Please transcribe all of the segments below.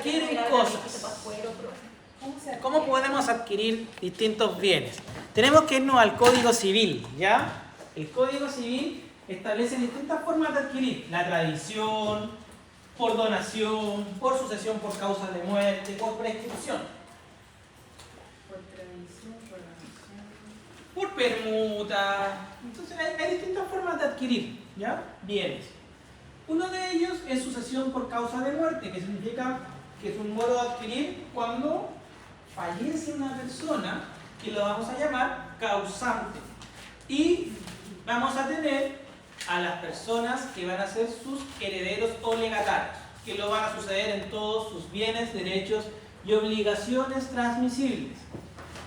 adquieren cosas. ¿Cómo podemos adquirir distintos bienes? Tenemos que irnos al Código Civil, ¿ya? El Código Civil establece distintas formas de adquirir. La tradición, por donación, por sucesión por causa de muerte, por prescripción. Por tradición, por donación. Por permuta. Entonces hay distintas formas de adquirir, ¿ya? Bienes. Uno de ellos es sucesión por causa de muerte, que significa que es un modo de adquirir cuando fallece una persona, que lo vamos a llamar causante. Y vamos a tener a las personas que van a ser sus herederos o legatarios, que lo van a suceder en todos sus bienes, derechos y obligaciones transmisibles.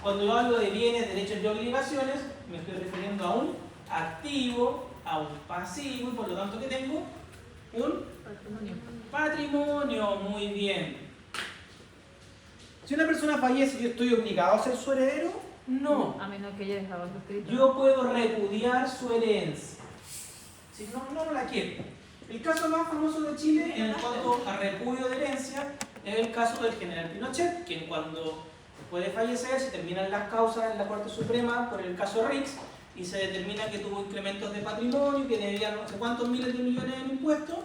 Cuando yo hablo de bienes, derechos y obligaciones, me estoy refiriendo a un activo, a un pasivo, y por lo tanto que tengo un patrimonio. Muy bien. Si una persona fallece, ¿yo estoy obligado a ser su heredero? No. A menos que haya dejado suscrito. Yo puedo repudiar su herencia. Si no la quiero. El caso más famoso de Chile en cuanto a repudio de herencia es el caso del general Pinochet, que cuando después de fallecer se terminan las causas en la Corte Suprema por el caso Rix y se determina que tuvo incrementos de patrimonio, que debía no sé cuántos miles de millones en impuestos.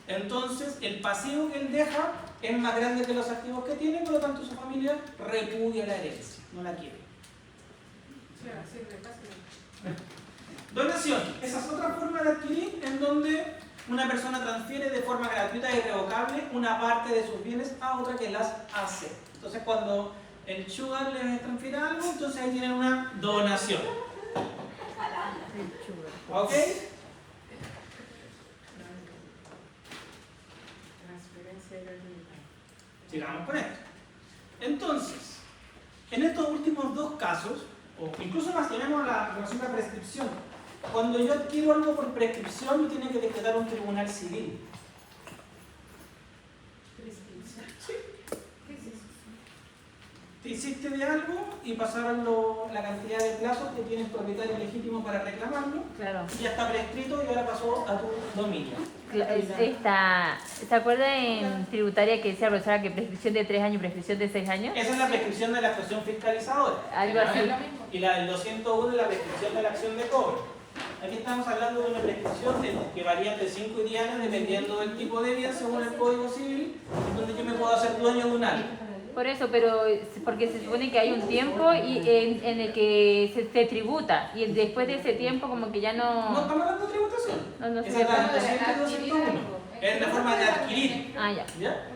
Entonces el pasivo que él deja es más grande que los activos que tiene, por lo tanto su familia repudia la herencia, no la quiere. Donación. Esa es otra forma de adquirir en donde una persona transfiere de forma gratuita e irrevocable una parte de sus bienes a otra que las hace. Entonces cuando el sugar les transfiere algo, entonces ahí tienen una donación. ¿Ok? Sigamos con esto. Entonces, en estos últimos dos casos, o incluso más tenemos la relación de la prescripción. Cuando yo adquiero algo por prescripción, me tiene que decretar un tribunal civil. ¿Prescripción? Sí. ¿Qué es eso? Te hiciste de algo y pasaron la cantidad de plazos que tienes propietario legítimo para reclamarlo. Claro. Ya está prescrito y ahora pasó a tu dominio. ¿Se acuerda en tributaria que decía la profesora que prescripción de 3 años, prescripción de 6 años? Esa es la prescripción de la actuación fiscalizadora. Algo así. Y la del 201 es la prescripción de la acción de cobro. Aquí estamos hablando de una prescripción que varía entre 5 y 10 años dependiendo del tipo de bien según el Código Civil, donde yo me puedo hacer dueño de un algo. Por eso, pero porque se supone que hay un tiempo y en el que se tributa y después de ese tiempo como que ya no... No estamos hablando de tributación. No sé. Esa es la del 200 y 201. Es la forma de adquirir. Ah, ya. ¿Ya?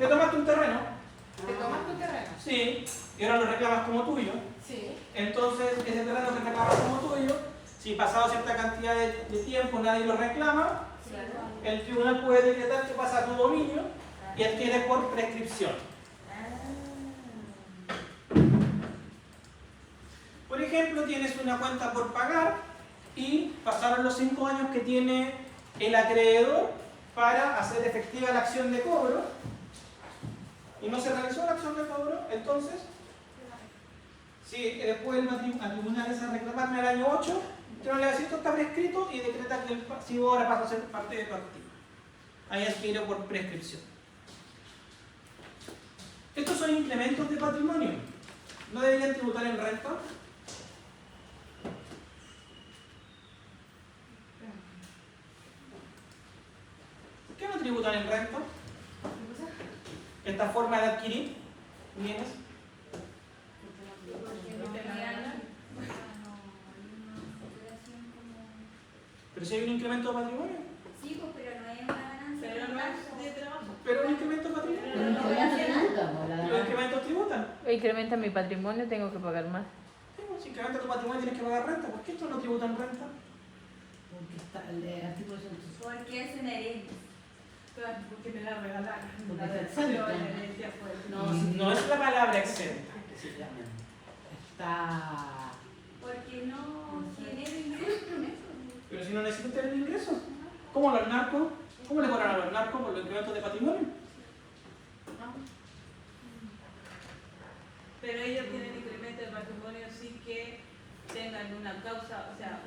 Te tomaste un terreno. ¿Te tomas tu terreno? Sí. Y ahora lo reclamas como tuyo. Sí. Entonces, ese terreno que reclamas como tuyo, si pasado cierta cantidad de tiempo nadie lo reclama, el tribunal puede decretar que pasa a tu dominio y adquiere por prescripción. Por ejemplo, tienes una cuenta por pagar y pasaron los 5 años que tiene el acreedor para hacer efectiva la acción de cobro y no se realizó la acción de cobro, entonces, si después el tribunal es a reclamarme al año 8, el tribunal le va a decir esto está prescrito y decreta que el pasivo ahora pasa a ser parte de tu activo. Ahí adquiere por prescripción. Estos son incrementos de patrimonio. ¿No deberían tributar en renta? ¿Por qué no tributan en renta? Esta forma de adquirir bienes. Pero si hay un incremento de patrimonio. Sí, pues, pero no hay una ganancia. Pero no es de trabajo. Pero un incremento de patrimonio. Los incrementos tributan. Incrementa mi patrimonio, tengo que pagar más. Sí, pues, si incrementa tu patrimonio tienes que pagar renta. ¿Por qué estos no tributan renta? Porque está el artículo 160. Porque es una herencia. Claro, porque me la regalaron. Porque La es herencia exenta. fue. No es la palabra exenta. Está... Porque no genera ingresos. Pero si no necesitan tener ingresos. ¿Cómo los narcos? ¿Cómo le cobran a los narcos por los incrementos de patrimonio? Pero ellos tienen incremento de patrimonio sin que tengan una causa, o sea,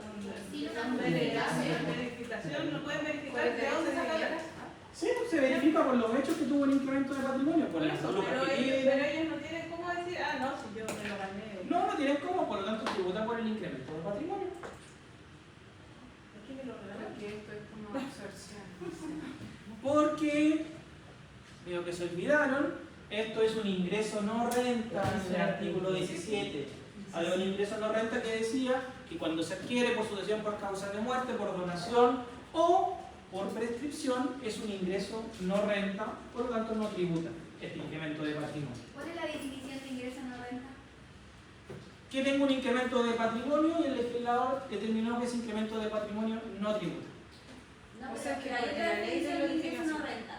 Sí, una verificación. No pueden verificar de dónde sacan la... Sí, se verifica por los hechos que tuvo un incremento de patrimonio, por Por las eso, lucas pero que ellos tiene. no tienen cómo decir, ah, no, si yo me lo gané. No tienen cómo, por lo tanto tributan por el incremento de patrimonio. ¿Por qué me lo regaló? Porque esto es como absorción. Porque, veo que se olvidaron, esto es un ingreso no renta en el artículo 17. Había un ingreso no renta que decía que cuando se adquiere por sucesión por causa de muerte, por donación o por prescripción, es un ingreso no renta, por lo tanto no tributa este incremento de patrimonio. ¿Cuál es la definición de ingreso no renta? Que tengo un incremento de patrimonio y el legislador determinó que ese incremento de patrimonio no tributa. No, O pero sea, que hay la otra ley definición lo de ingreso define no así. renta.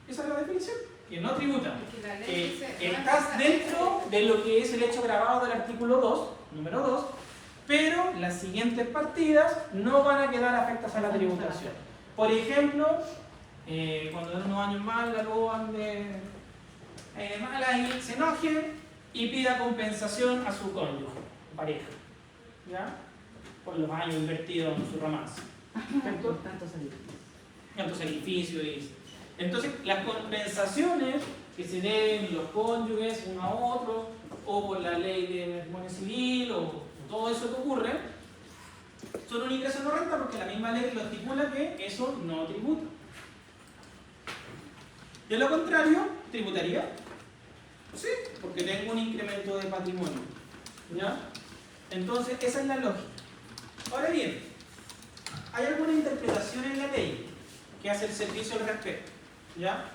Esa es la definición, que no tributa. Porque la ley Que dice, estás dentro de lo que es el hecho grabado del artículo 2, número 2, pero las siguientes partidas no van a quedar afectas a la tributación. Por ejemplo, cuando en unos años más la luz ande mala y se enoje y pida compensación a su cónyuge, pareja, ¿ya? Por los años invertidos en su romance. ¿Cierto? Tanto sacrificio y... Entonces, las compensaciones que se deben los cónyuges uno a otro, o por la ley de matrimonio civil, o todo eso que ocurre, son un ingreso no renta porque la misma ley lo estipula que eso no tributa. De lo contrario, tributaría. Sí, porque tengo un incremento de patrimonio. ¿Ya? Entonces, esa es la lógica. Ahora bien, hay alguna interpretación en la ley que hace el servicio al respecto. ¿Ya?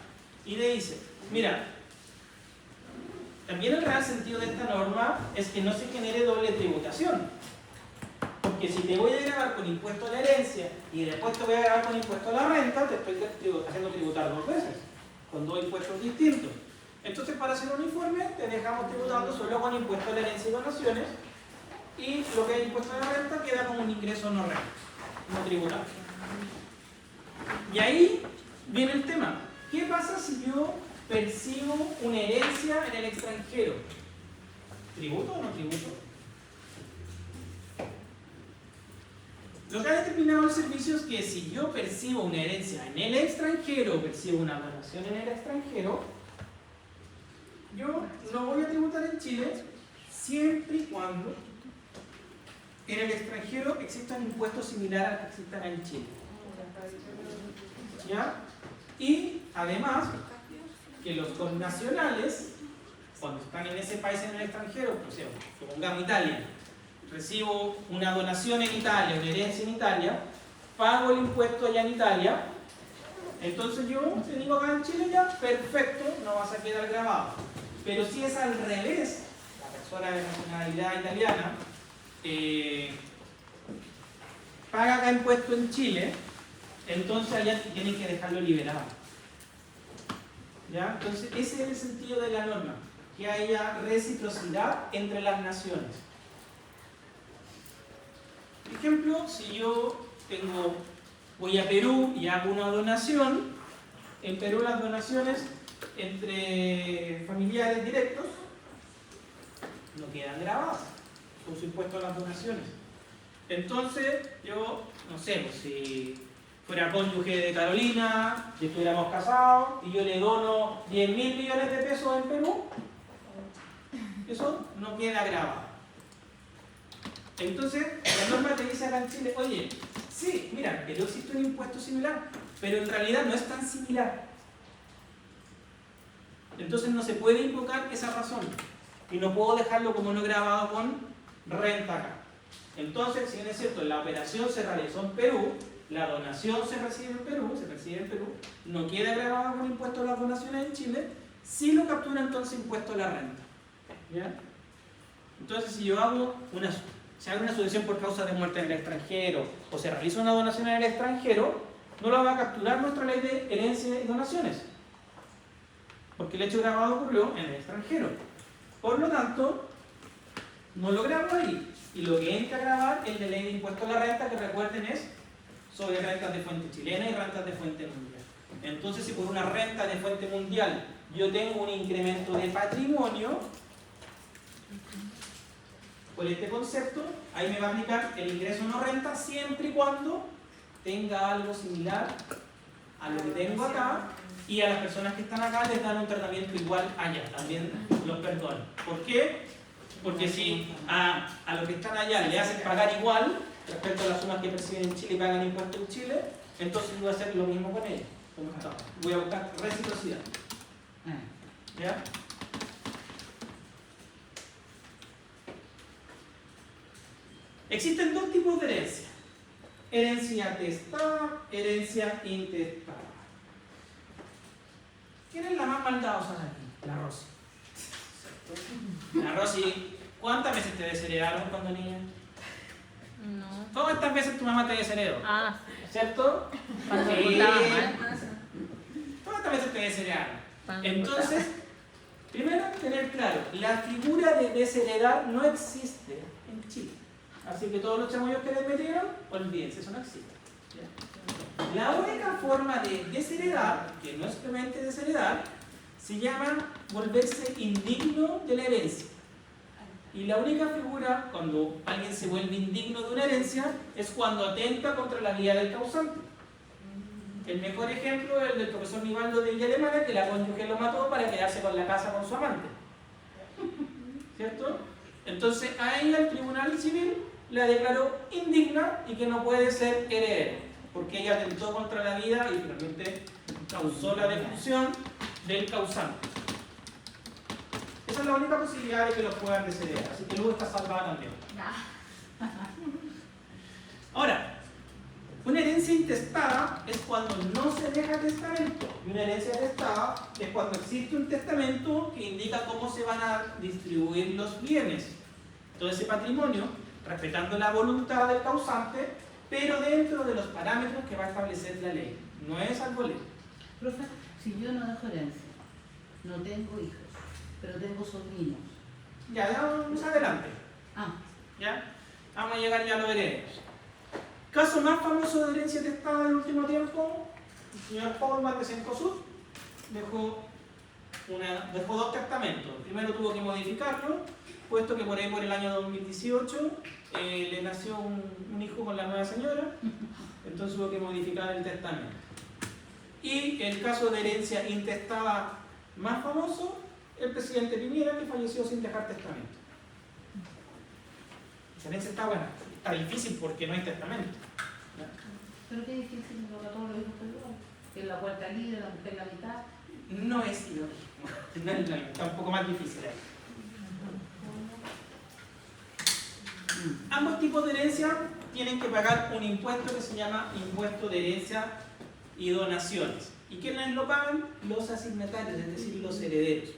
Y le dice, mira, también el real sentido de esta norma es que no se genere doble tributación. Porque si te voy a grabar con impuesto a la herencia y después te voy a grabar con impuesto a la renta, te estoy haciendo tributar dos veces, con dos impuestos distintos. Entonces, para ser uniforme, te dejamos tributando solo con impuesto a la herencia y donaciones, y lo que es impuesto a la renta queda como un ingreso no renta, no tributable. Y ahí viene el tema. ¿Qué pasa si yo percibo una herencia en el extranjero? ¿Tributo o no tributo? Lo que ha determinado el servicio es que si yo percibo una herencia en el extranjero, percibo una donación en el extranjero, yo no voy a tributar en Chile siempre y cuando en el extranjero exista un impuesto similar al que exista en Chile. ¿Ya? Y además, que los connacionales, cuando están en ese país en el extranjero, por ejemplo, supongamos Italia, recibo una donación en Italia, una herencia en Italia, pago el impuesto allá en Italia, entonces yo te digo acá en Chile ya, perfecto, no vas a quedar grabado. Pero si es al revés, la persona de nacionalidad italiana paga acá impuesto en Chile, entonces allá tienen que dejarlo liberado. ¿Ya? Entonces ese es el sentido de la norma, que haya reciprocidad entre las naciones. Por ejemplo, si yo voy a Perú y hago una donación, en Perú las donaciones entre familiares directos no quedan grabadas con su impuesto a las donaciones. Entonces, yo, no sé, pues, si fuera cónyuge de Carolina, si estuviéramos casados y yo le dono 10.000 millones de pesos en Perú, eso no queda grabado. Entonces, la norma te dice acá en Chile, oye, sí, mira, pero existe un impuesto similar, pero en realidad no es tan similar. Entonces no se puede invocar esa razón y no puedo dejarlo como no grabado con renta acá. Entonces, si bien es cierto, la operación se realizó en Perú, la donación se recibe en Perú, no queda grabado con impuesto a las donaciones en Chile, sí lo captura entonces impuesto a la renta. ¿Ya? Entonces, si yo hago se hace una sucesión por causa de muerte en el extranjero o se realiza una donación en el extranjero, no lo va a capturar nuestra ley de herencia y donaciones, porque el hecho grabado ocurrió en el extranjero. Por lo tanto, no lo grabo ahí. Y lo que entra a grabar es la ley de impuesto a la renta, que recuerden es sobre rentas de fuente chilena y rentas de fuente mundial. Entonces, si por una renta de fuente mundial yo tengo un incremento de patrimonio, por este concepto, ahí me va a aplicar el ingreso no renta siempre y cuando tenga algo similar a lo que tengo acá, y a las personas que están acá les dan un tratamiento igual allá, también los perdonan. ¿Por qué? Porque si a los que están allá le hacen pagar igual, respecto a las sumas que perciben en Chile y pagan impuestos en Chile, entonces voy a hacer lo mismo con ellos. Voy a buscar reciprocidad. ¿Ya? Existen dos tipos de herencia. Herencia testada, herencia intestada. ¿Quién es la más maldadosa de aquí? La Rosy. La Rosy, ¿cuántas veces te desheredaron cuando niña? No. ¿Cuántas veces tu mamá te desheredó? Ah, ¿Cierto? cuando me Sí. portaba mal. ¿Cuántas veces te desheredaron? Cuando me Entonces, primero tener claro, la figura de desheredar no existe en Chile. Así que todos los chamullos que les metieron, olvídense, eso no existe. ¿Ya? La única forma de desheredar, que no es simplemente desheredar, se llama volverse indigno de la herencia. Y la única figura cuando alguien se vuelve indigno de una herencia es cuando atenta contra la vida del causante. El mejor ejemplo es el del profesor Nivaldo de Villa Alemana, que la cónyuge lo mató para quedarse con la casa con su amante. ¿Cierto? Entonces a ella el tribunal civil la declaró indigna y que no puede ser heredero, porque ella atentó contra la vida y finalmente causó la defunción del causante. Esa es la única posibilidad de que los puedan desheredar, así que luego está salvada también. Ahora, una herencia intestada es cuando no se deja testamento, y una herencia testada es cuando existe un testamento que indica cómo se van a distribuir los bienes, todo ese patrimonio, respetando la voluntad del causante, pero dentro de los parámetros que va a establecer la ley. No es algo ley. Profe, si yo no dejo herencia, no tengo hijos, pero tengo sobrinos. Ya, vamos adelante. Ah, ¿Ya? Vamos a llegar ya a los herederos. Caso más famoso de herencia testada del último tiempo, el señor Paul Matesencosud dejó dos testamentos. Primero tuvo que modificarlo, puesto que por ahí por el año 2018 le nació un hijo con la nueva señora, entonces hubo que modificar el testamento. Y el caso de herencia intestada más famoso, el presidente Piñera, que falleció sin dejar testamento. La herencia está buena, está difícil porque no hay testamento. pero qué difícil lo que todos los hijos igual. En la puerta libre, la mujer en la mitad. No es lo mismo, no es lo mismo, está un poco más difícil ahí. Ambos tipos de herencia tienen que pagar un impuesto que se llama impuesto de herencia y donaciones. ¿Y quiénes lo pagan? Los asignatarios, es decir, los herederos.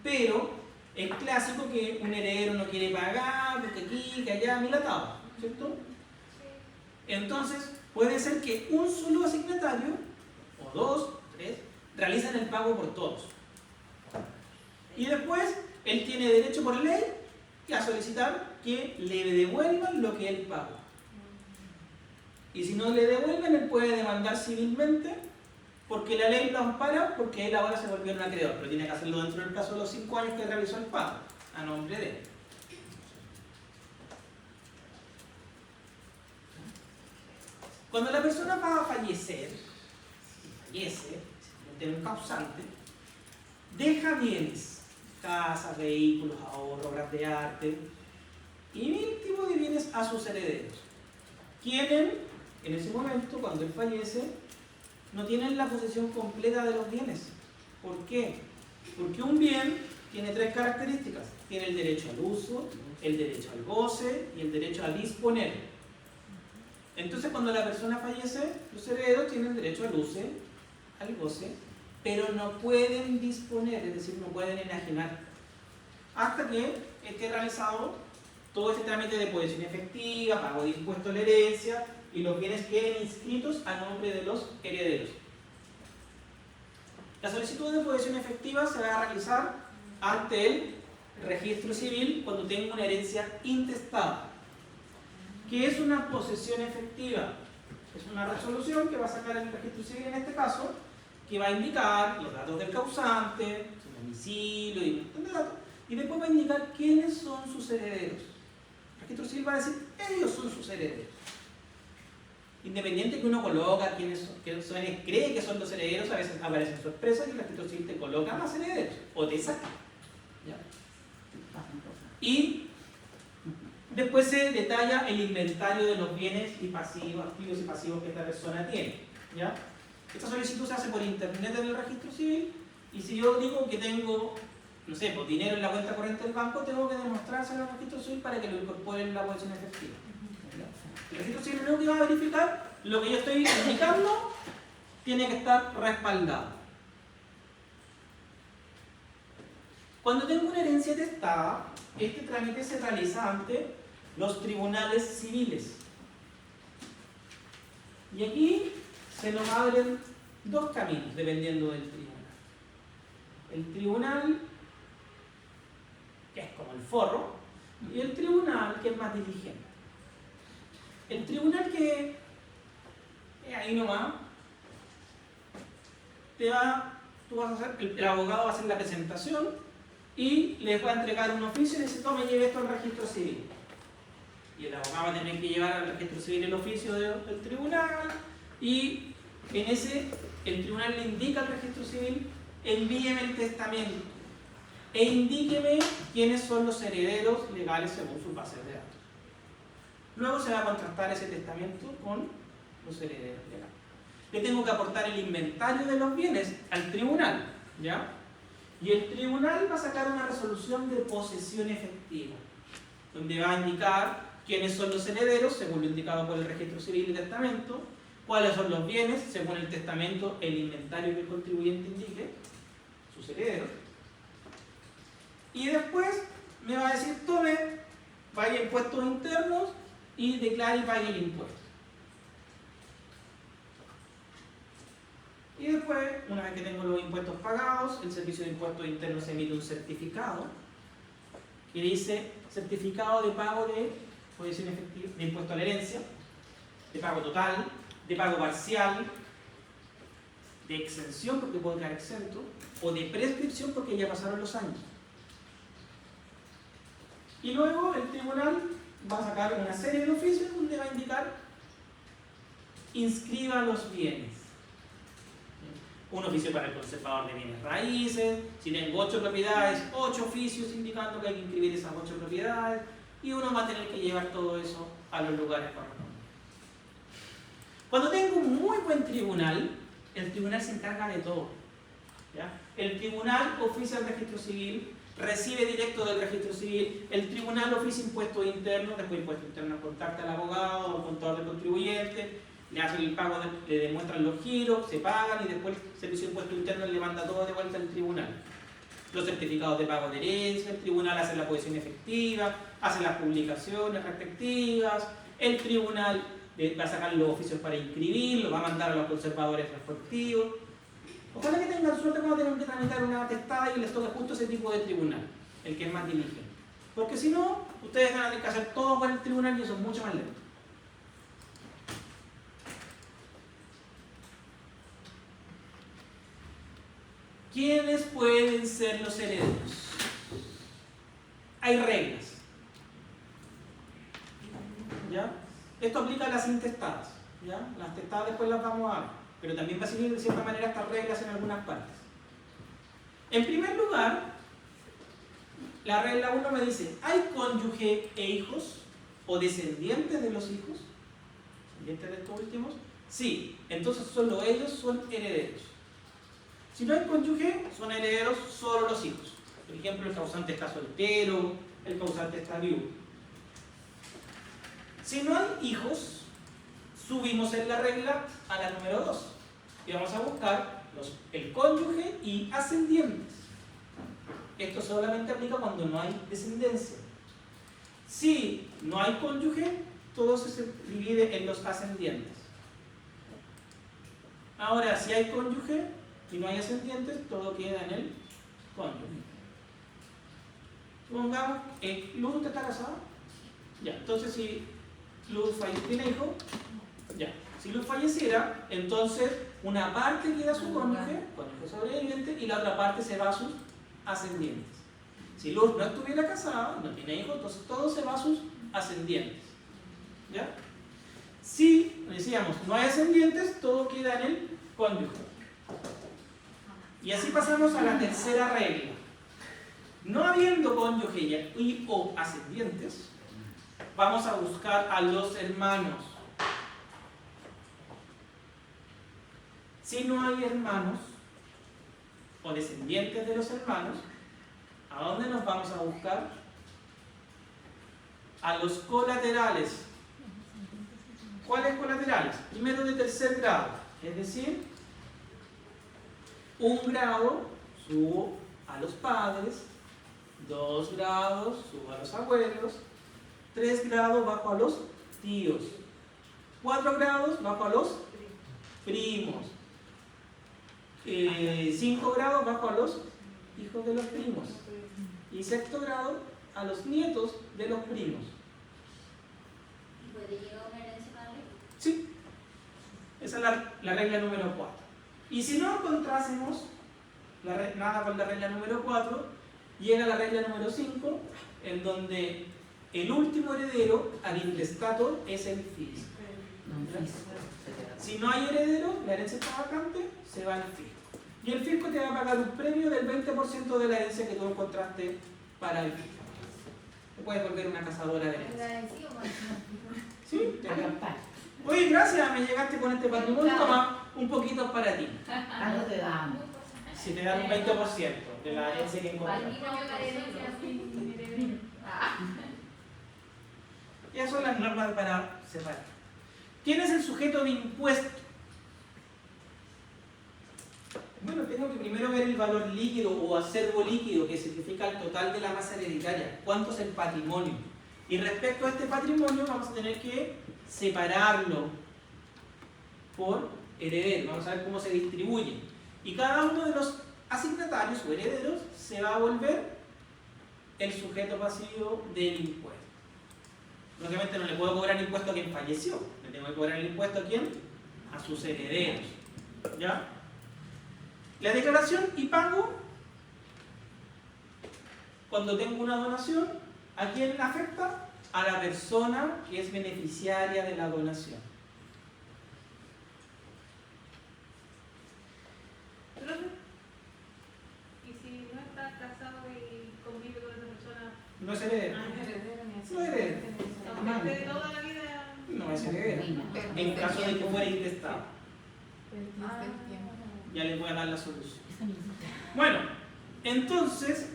Pero es clásico que un heredero no quiere pagar, porque aquí, que allá, milatado, ¿cierto? Entonces, puede ser que un solo asignatario, o dos, tres, realicen el pago por todos. Y después, él tiene derecho por ley a solicitar que le devuelvan lo que él pagó. Y si no le devuelven, él puede demandar civilmente porque la ley lo ampara, porque él ahora se volvió un acreedor, pero tiene que hacerlo dentro del plazo de los 5 años que realizó el pago, a nombre de él. Cuando la persona va a fallecer, fallece, tiene un causante, deja bienes, casas, vehículos, ahorros, obras de arte y mil tipos de bienes a sus herederos. Quienes, en ese momento, cuando él fallece, no tienen la posesión completa de los bienes. ¿Por qué? Porque un bien tiene tres características. Tiene el derecho al uso, el derecho al goce y el derecho a disponer. Entonces, cuando la persona fallece, los herederos tienen derecho al uso, al goce, pero no pueden disponer, es decir, no pueden enajenar, hasta que esté realizado todo este trámite de posesión efectiva, pago de impuesto a la herencia y los bienes queden inscritos a nombre de los herederos. La solicitud de posesión efectiva se va a realizar ante el registro civil cuando tenga una herencia intestada. ¿Qué es una posesión efectiva? Es una resolución que va a sacar el registro civil en este caso, que va a indicar los datos del causante, su domicilio y un montón de datos, y después va a indicar quiénes son sus herederos. El registro civil va a decir, ellos son sus herederos. independiente que uno coloca quienes cree que son los herederos, a veces aparecen sorpresas y el registro civil te coloca más herederos o te saca. ¿Ya? Y después se detalla el inventario de los bienes y pasivos, activos y pasivos que esta persona tiene. ¿Ya? Esta solicitud se hace por internet en el registro civil y si yo digo que tengo, no sé, pues dinero en la cuenta corriente del banco, tengo que demostrárselo al registro civil para que lo incorporen en la posición efectiva. El registro civil lo que va a verificar, lo que yo estoy indicando, tiene que estar respaldado. Cuando tengo una herencia testada, este trámite se realiza ante los tribunales civiles. Y aquí se nos abren dos caminos, dependiendo del tribunal. El tribunal, que es como el forro, y el tribunal, que es más diligente. El tribunal que ahí nomás, el abogado va a hacer la presentación y les va a entregar un oficio y le dice, tome, lleve esto al registro civil. Y el abogado va a tener que llevar al registro civil el oficio del tribunal y en ese, el tribunal le indica al registro civil, envíeme el testamento e indíqueme quiénes son los herederos legales según sus bases de datos. Luego se va a contrastar ese testamento con los herederos legales. Le tengo que aportar el inventario de los bienes al tribunal, ¿ya? Y el tribunal va a sacar una resolución de posesión efectiva, donde va a indicar quiénes son los herederos, según lo indicado por el registro civil y testamento, cuáles son los bienes, según el testamento, el inventario que el contribuyente indique, sus herederos. Y después me va a decir, tome, vaya a impuestos internos y declare y pague el impuesto. Y después, una vez que tengo los impuestos pagados, el Servicio de Impuestos Internos emite un certificado que dice certificado de pago de posesión efectiva, de impuesto a la herencia, de pago total, de pago parcial, de exención porque puedo quedar exento, o de prescripción porque ya pasaron los años. Y luego el tribunal va a sacar una serie de oficios donde va a indicar inscriba los bienes. Un oficio para el conservador de bienes raíces, si tengo 8 propiedades, 8 oficios indicando que hay que inscribir esas 8 propiedades, y uno va a tener que llevar todo eso a los lugares correspondientes. Cuando tengo un muy buen tribunal, el tribunal se encarga de todo. ¿Ya? El tribunal oficia al registro civil, recibe directo del registro civil, el tribunal oficia impuestos internos, después impuestos internos contacta al abogado o al contador del contribuyente, le hacen el pago, le demuestran los giros, se pagan y después el Servicio de Impuestos Internos le manda todo de vuelta al tribunal. Los certificados de pago de herencia, el tribunal hace la posesión efectiva, hace las publicaciones respectivas, el tribunal va a sacar los oficios para inscribirlo, va a mandar a los conservadores respectivos. Ojalá que tengan suerte cuando tengan que tramitar una atestada y les toque justo ese tipo de tribunal, el que es más diligente. Porque si no, ustedes van a tener que hacer todo por el tribunal y eso es mucho más lento. ¿Quiénes pueden ser los herederos? Hay reglas. ¿Ya? Esto aplica a las intestadas. ¿Ya? Las testadas después las vamos a ver. Pero también va a seguir de cierta manera estas reglas en algunas partes. En primer lugar, la regla 1 me dice, ¿hay cónyuge e hijos? ¿O descendientes de los hijos? ¿Descendientes de estos últimos? Sí, entonces solo ellos son herederos. Si no hay cónyuge, son herederos solo los hijos. Por ejemplo, el causante está soltero, el causante está viudo. Si no hay hijos, subimos en la regla a la número 2 y vamos a buscar el cónyuge y ascendientes. Esto solamente aplica cuando no hay descendencia. Si no hay cónyuge, todo se divide en los ascendientes. Ahora, si hay cónyuge y no hay ascendientes, todo queda en el cónyuge. Supongamos que Luz, ¿usted está casada? Ya, entonces si Luz tiene hijo, ya. Si Luz falleciera, entonces una parte queda a su cónyuge sobreviviente, y la otra parte se va a sus ascendientes. Si Luz no estuviera casada, no tiene hijos, entonces todo se va a sus ascendientes. ¿Ya? Si, decíamos, no hay ascendientes, todo queda en el cónyuge. Y así pasamos a la tercera regla. No habiendo cónyuge y o ascendientes, vamos a buscar a los hermanos. Si no hay hermanos o descendientes de los hermanos, ¿a dónde nos vamos a buscar? A los colaterales. ¿Cuáles colaterales? Primero de tercer grado, es decir, 1 grado subo a los padres, 2 grados subo a los abuelos, 3 grados bajo a los tíos, 4 grados bajo a los primos, 5 grados bajo a los hijos de los primos y 6º grado a los nietos de los primos. ¿Puede llegar una herencia padre? Sí, esa es la regla número 4. Y si no encontrásemos nada con la regla número 4, llega la regla número 5, en donde el último heredero al intestato es el fisco. Si no hay heredero, la herencia está vacante, se va al fisco. Y el fisco te va a pagar un premio del 20% de la herencia que tú encontraste para el fisco. Te puedes volver una cazadora de herencia. ¿Agradecido o más? ¿Sí? Te Acampar. Oye, gracias, me llegaste con este patrimonio, toma un poquito para ti. Algo te damos. Si te dan un 20% de la herencia que encontraste. Aquí no la herencia. Esas son las normas para separar. ¿Quién es el sujeto de impuesto? Bueno, tengo que primero ver el valor líquido o acervo líquido, que significa el total de la masa hereditaria. ¿Cuánto es el patrimonio? Y respecto a este patrimonio vamos a tener que separarlo por heredero. Vamos a ver cómo se distribuye. Y cada uno de los asignatarios o herederos se va a volver el sujeto pasivo del impuesto. Lógicamente no le puedo cobrar el impuesto a quien falleció. Le tengo que cobrar el impuesto a quién? A sus herederos. ¿Ya? La declaración y pago, cuando tengo una donación, ¿a quién afecta? A la persona que es beneficiaria de la donación. Profe, ¿y si no está casado y convive con esa persona? No es heredero. No es heredero. Aunque esté toda la vida. No es heredero. En caso de que fuera intestado. Ya les voy a dar la solución. Bueno, entonces,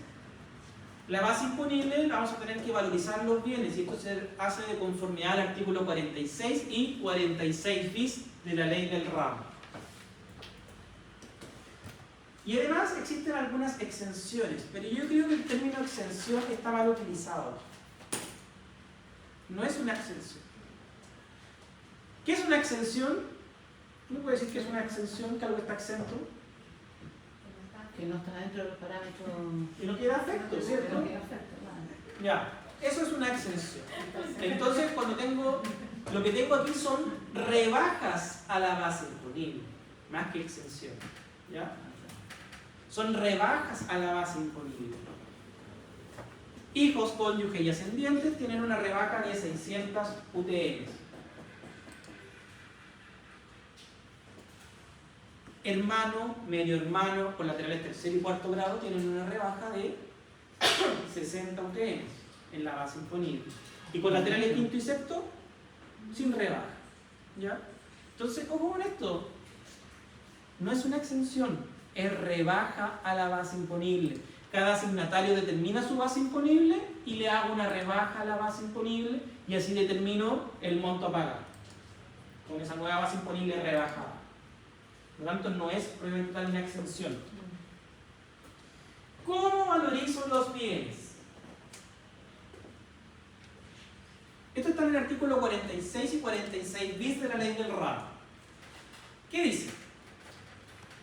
la base imponible vamos a tener que valorizar los bienes y esto se hace de conformidad al artículo 46 y 46 bis de la ley del ramo. Y además existen algunas exenciones, pero yo creo que el término exención está mal utilizado. No es una exención. ¿Qué es una exención? ¿Uno puede decir que es una exención, que algo está exento? Que no está dentro de los parámetros. Y no queda afecto, ¿cierto? Pero que afecta, vale. Ya, eso es una exención. Entonces, cuando tengo, lo que tengo aquí son rebajas a la base imponible, más que exención. ¿Ya? Son rebajas a la base imponible. Hijos, cónyuge y ascendientes tienen una rebaja de 600 UTM. Hermano, medio hermano, colaterales tercer y cuarto grado tienen una rebaja de 60 UTM en la base imponible. Y colaterales quinto y sexto, sin rebaja. ¿Ya? Entonces, ojo con esto. No es una exención, es rebaja a la base imponible. Cada asignatario determina su base imponible y le hago una rebaja a la base imponible y así determino el monto a pagar. Con esa nueva base imponible rebajada. Por lo tanto, no es propiamente tal una exención. ¿Cómo valorizo los bienes? Esto está en el artículo 46 y 46 bis de la ley del ramo. ¿Qué dice?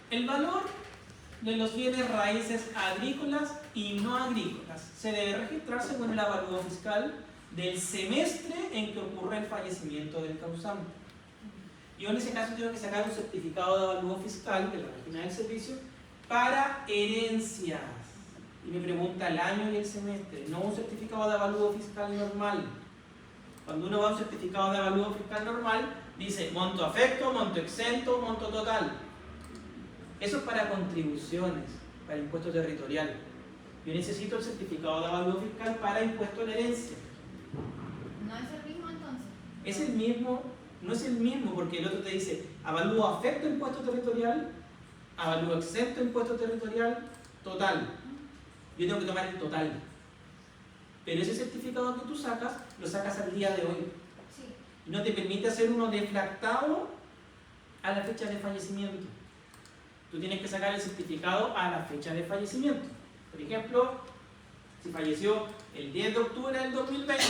El valor de los bienes raíces agrícolas y no agrícolas se debe registrar según el avalúo fiscal del semestre en que ocurre el fallecimiento del causante. Yo en ese caso tengo que sacar un certificado de avalúo fiscal de la página del servicio para herencias. Y me pregunta el año y el semestre, no un certificado de avalúo fiscal normal. Cuando uno va a un certificado de avalúo fiscal normal, dice monto afecto, monto exento, monto total. Eso es para contribuciones, para impuesto territorial. Yo necesito el certificado de avalúo fiscal para impuesto a la herencia. ¿No es el mismo entonces? Es el mismo, no es el mismo, porque el otro te dice avalúo afecto impuesto territorial, avalúo exento impuesto territorial, total. Yo tengo que tomar el total. Pero ese certificado que tú sacas, lo sacas al día de hoy. Sí. Y no te permite hacer uno deflactado a la fecha de fallecimiento. Tú tienes que sacar el certificado a la fecha de fallecimiento. Por ejemplo, si falleció el 10 de octubre del 2020,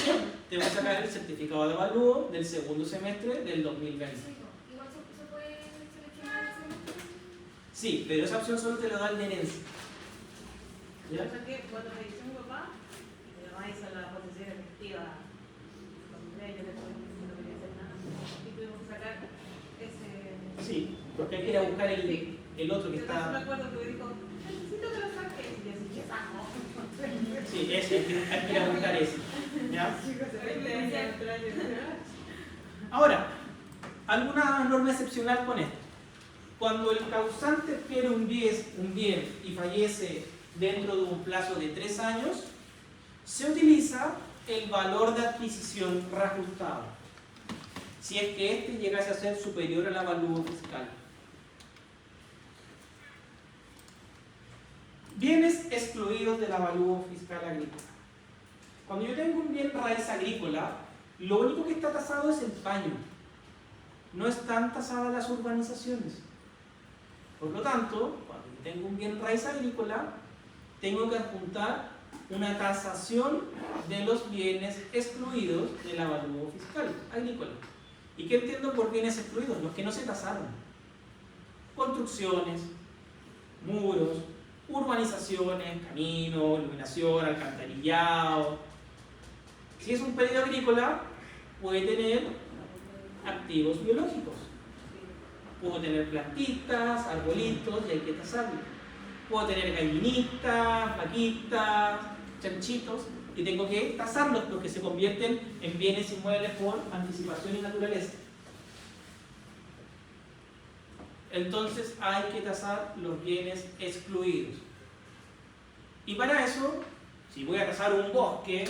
te voy a sacar el certificado de avalúo del segundo semestre del 2020. Sí, igual se puede seleccionar el semestre. Sí, pero esa opción solo te lo da el de herencia. Yo ¿Ya? saqué cuando falleció mi papá, mi mamá hizo la posesión efectiva con leyes, después no quería hacer nada. Y tuvimos que sacar ese. Sí, porque hay que ir a buscar el otro que Yo está... me acuerdo que me dijo, necesito que lo saques. Y yo así, ¿qué saco? Sí, ese, hay que ir a buscar ese. ¿Ya? Ahora, alguna norma excepcional con esto. Cuando el causante adquiere un bien y fallece dentro de un plazo de 3 años, se utiliza el valor de adquisición reajustado, si es que éste llegase a ser superior al avalúo fiscal. Bienes excluidos del avalúo fiscal agrícola. Cuando yo tengo un bien raíz agrícola, lo único que está tasado es el paño. No están tasadas las urbanizaciones. Por lo tanto, cuando yo tengo un bien raíz agrícola, tengo que adjuntar una tasación de los bienes excluidos del avalúo fiscal agrícola. ¿Y qué entiendo por bienes excluidos? Los que no se tasaron. Construcciones, muros, urbanizaciones, caminos, iluminación, alcantarillado. Si es un predio agrícola, puede tener activos biológicos. Puedo tener plantitas, arbolitos, y hay que tasarlo. Puedo tener gallinitas, vaquitas, chanchitos, y tengo que tasarlos porque se convierten en bienes inmuebles por anticipación y naturaleza. Entonces hay que tasar los bienes excluidos. Y para eso, si voy a tasar un bosque,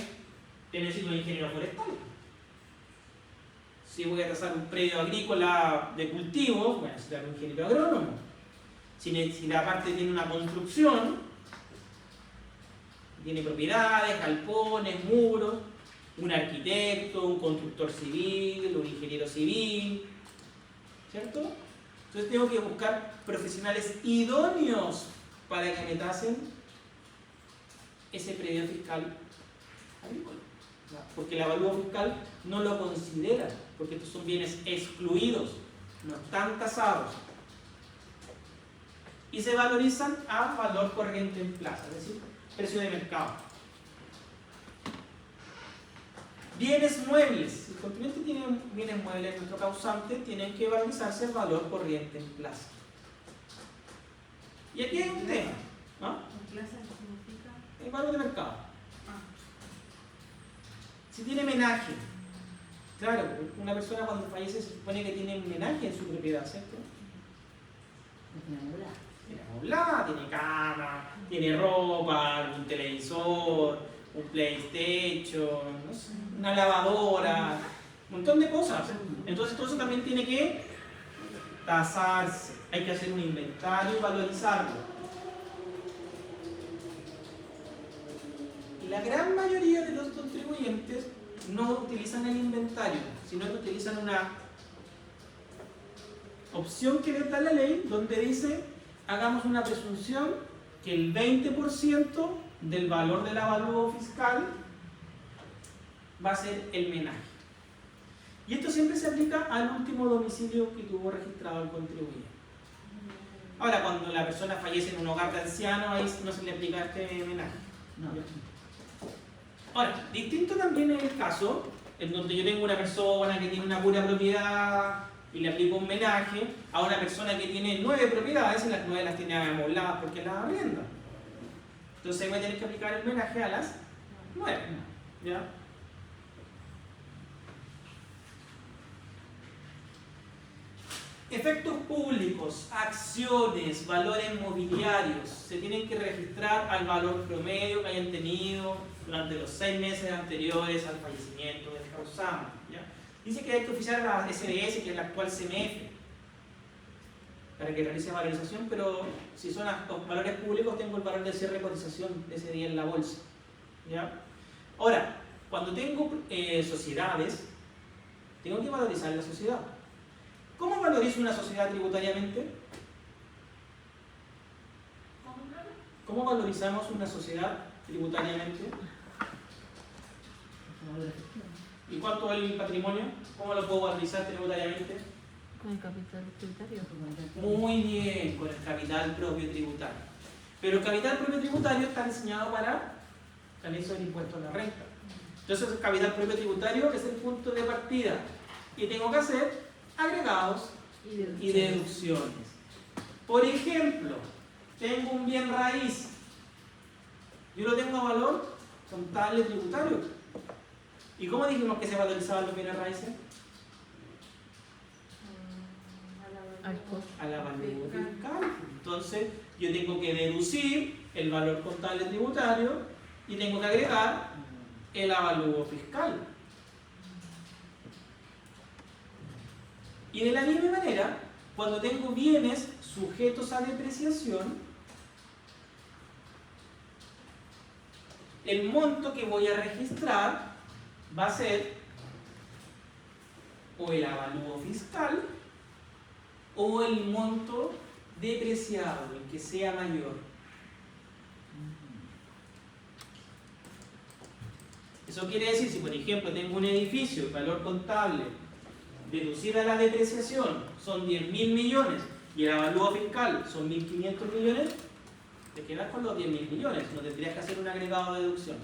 necesito un ingeniero forestal. Si voy a tasar un predio agrícola de cultivos, voy a necesitar un ingeniero agrónomo. Si la parte tiene una construcción, tiene propiedades, galpones, muros, un arquitecto, un constructor civil, un ingeniero civil, ¿cierto? Entonces tengo que buscar profesionales idóneos para que me tasen ese predio fiscal agrícola. Porque el avalúo fiscal no lo considera, porque estos son bienes excluidos, no están tasados. Y se valorizan a valor corriente en plaza, es decir, precio de mercado. Bienes muebles. Si el contribuyente tiene bienes muebles, nuestro causante, tienen que valorizarse el valor corriente en plaza. Y aquí hay un tema, ¿no? ¿En plaza significa? El valor de mercado. Si tiene menaje, claro, una persona cuando fallece se supone que tiene un menaje en su propiedad, ¿cierto? Tiene amoblada, tiene cama, tiene ropa, un televisor, un PlayStation, no sé, una lavadora, un montón de cosas. Entonces todo eso también tiene que tasarse. Hay que hacer un inventario y valorizarlo. Y la gran mayoría de los contribuyentes no utilizan el inventario, sino que utilizan una opción que les da la ley donde dice hagamos una presunción que el 20% del valor del avalúo fiscal va a ser el menaje. Y esto siempre se aplica al último domicilio que tuvo registrado el contribuyente. Ahora, cuando la persona fallece en un hogar de ancianos, ahí no se le aplica este menaje. No. Ahora, distinto también es el caso en donde yo tengo una persona que tiene una pura propiedad y le aplico un menaje a una persona que tiene 9 propiedades y las 9 las tiene amobladas porque las arrienda. Entonces voy a tener que aplicar el menaje a las 9. ¿Ya? efectos públicos, acciones, valores mobiliarios, se tienen que registrar al valor promedio que hayan tenido durante los 6 meses anteriores al fallecimiento del causante. ¿Ya? Dice que hay que oficiar a la SBS, que es la actual CMF, para que realice valorización, pero si son los valores públicos, tengo el valor de cierre de cotización de ese día en la bolsa. ¿Ya? Ahora, cuando tengo sociedades, tengo que valorizar la sociedad. ¿Cómo valorizo una sociedad tributariamente? ¿Cómo valorizamos una sociedad tributariamente? ¿Y cuánto es el patrimonio? ¿Cómo lo puedo valorizar tributariamente? Con el capital tributario. Muy bien, con el capital propio tributario. Pero el capital propio tributario está diseñado para el impuesto a la renta. Entonces el capital propio tributario es el punto de partida. Y tengo que hacer agregados y deducciones. Por ejemplo, tengo un bien raíz. Yo lo tengo a valor contable tributario. ¿Y cómo dijimos que se valorizaban los bienes raíces? A la valor fiscal. Entonces, yo tengo que deducir el valor contable tributario y tengo que agregar el avalúo fiscal. Y de la misma manera, cuando tengo bienes sujetos a depreciación, el monto que voy a registrar va a ser o el avalúo fiscal o el monto depreciado, el que sea mayor. Eso quiere decir, si por ejemplo tengo un edificio, el valor contable deducida la depreciación son 10.000 millones y el avalúo fiscal son 1.500 millones, te quedas con los 10.000 millones, no tendrías que hacer un agregado de deducción.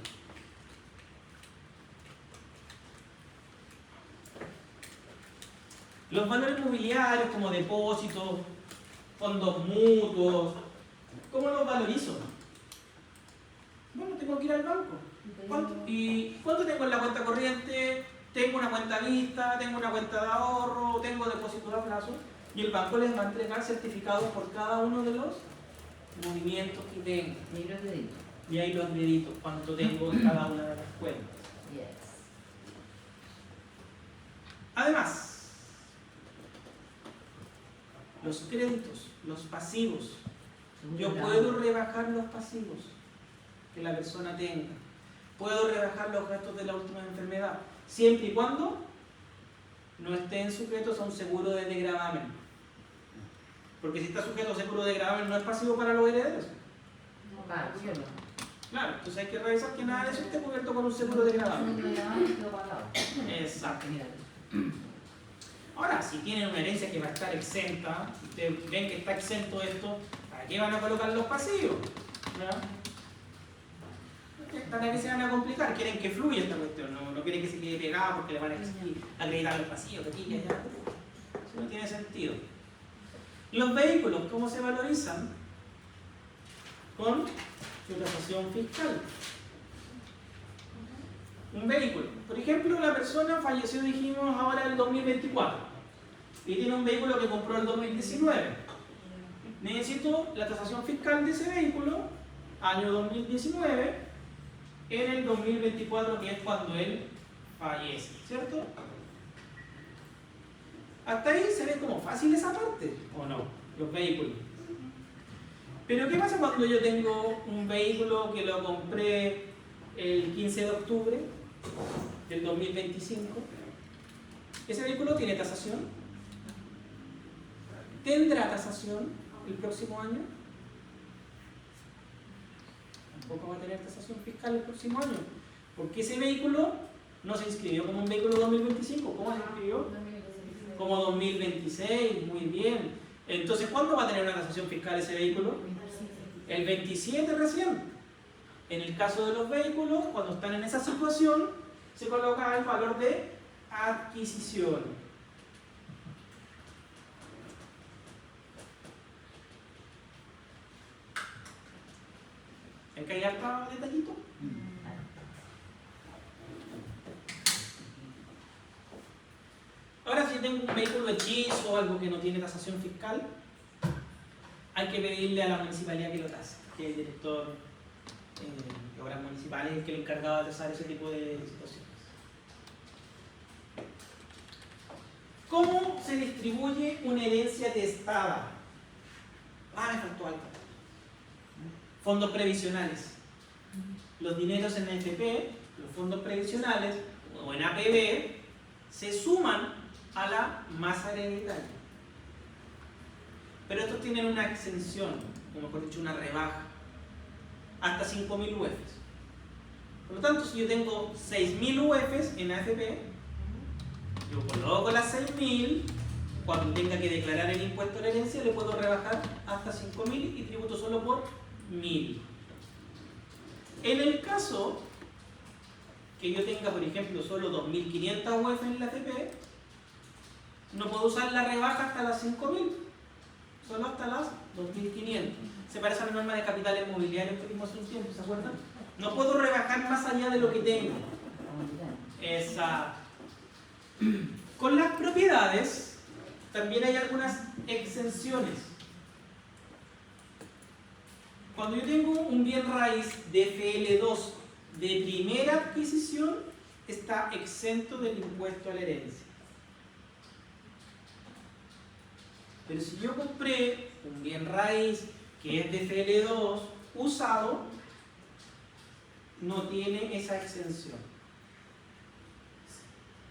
Los valores mobiliarios como depósitos, fondos mutuos, ¿cómo los valorizo? Bueno, tengo que ir al banco. ¿Cuánto tengo en la cuenta corriente? Tengo una cuenta vista, tengo una cuenta de ahorro, tengo depósitos a plazo, y el banco les va a entregar certificados por cada uno de los movimientos que tengo. Y ahí los deditos, cuánto tengo en cada una de las cuentas. Además, los créditos, los pasivos. Yo puedo rebajar los pasivos que la persona tenga. Puedo rebajar los gastos de la última enfermedad, siempre y cuando no estén sujetos a un seguro de degravamen. Porque si está sujeto a seguro de degravamen, no es pasivo para los herederos. Claro, entonces hay que revisar que nada de eso esté cubierto con un seguro de degravamen. Exacto. Ahora, si tienen una herencia que va a estar exenta, si ustedes ven que está exento de esto, ¿para qué van a colocar los pasivos? ¿Ya? ¿Para qué se van a complicar? Quieren que fluya esta cuestión, no quieren que se quede pegado porque le van a exigir acreditar los pasivos, que aquí y allá. Eso no tiene sentido. Los vehículos, ¿cómo se valorizan? Con su tasación fiscal. Un vehículo. Por ejemplo, la persona falleció, dijimos, ahora en el 2024 y tiene un vehículo que compró en el 2019. Necesito la tasación fiscal de ese vehículo, año 2019, en el 2024, que es cuando él fallece, ¿cierto? Hasta ahí se ve como fácil esa parte, ¿o no? Los vehículos. Pero ¿qué pasa cuando yo tengo un vehículo que lo compré el 15 de octubre del 2025? ¿Ese vehículo tiene tasación? ¿Tendrá tasación el próximo año? Tampoco va a tener tasación fiscal el próximo año, porque ese vehículo no se inscribió como un vehículo 2025. ¿Cómo se inscribió? Como 2026, muy bien. Entonces, ¿cuándo va a tener una tasación fiscal ese vehículo? El 27 recién. En el caso de los vehículos, cuando están en esa situación, se coloca el valor de adquisición. ¿Hay que hay otro detallito? Ahora, si tengo un vehículo hechizo o algo que no tiene tasación fiscal, hay que pedirle a la municipalidad que lo tase, que es el director de obras municipales, el que le encargaba de tasar ese tipo de situaciones. ¿Cómo se distribuye una herencia testada? Me faltó algo. Fondos previsionales. Los dineros en AFP, los fondos previsionales o en APB, se suman a la masa hereditaria. Pero estos tienen una exención, o mejor dicho, una rebaja, hasta 5.000 UFs. Por lo tanto, si yo tengo 6.000 UFs en AFP, yo coloco las 6.000, cuando tenga que declarar el impuesto a la herencia, le puedo rebajar hasta 5.000 y tributo solo por 1.000. En el caso que yo tenga, por ejemplo, solo 2.500 UF en la AFP, no puedo usar la rebaja hasta las 5.000, solo hasta las 2.500. Se parece a la norma de capitales mobiliarios que vimos hace un tiempo, ¿se acuerdan? No puedo rebajar más allá de lo que tengo. Exacto. Con las propiedades también hay algunas exenciones. Cuando yo tengo un bien raíz de FL2 de primera adquisición, está exento del impuesto a la herencia. Pero si yo compré un bien raíz que es de FL2 usado, no tiene esa exención.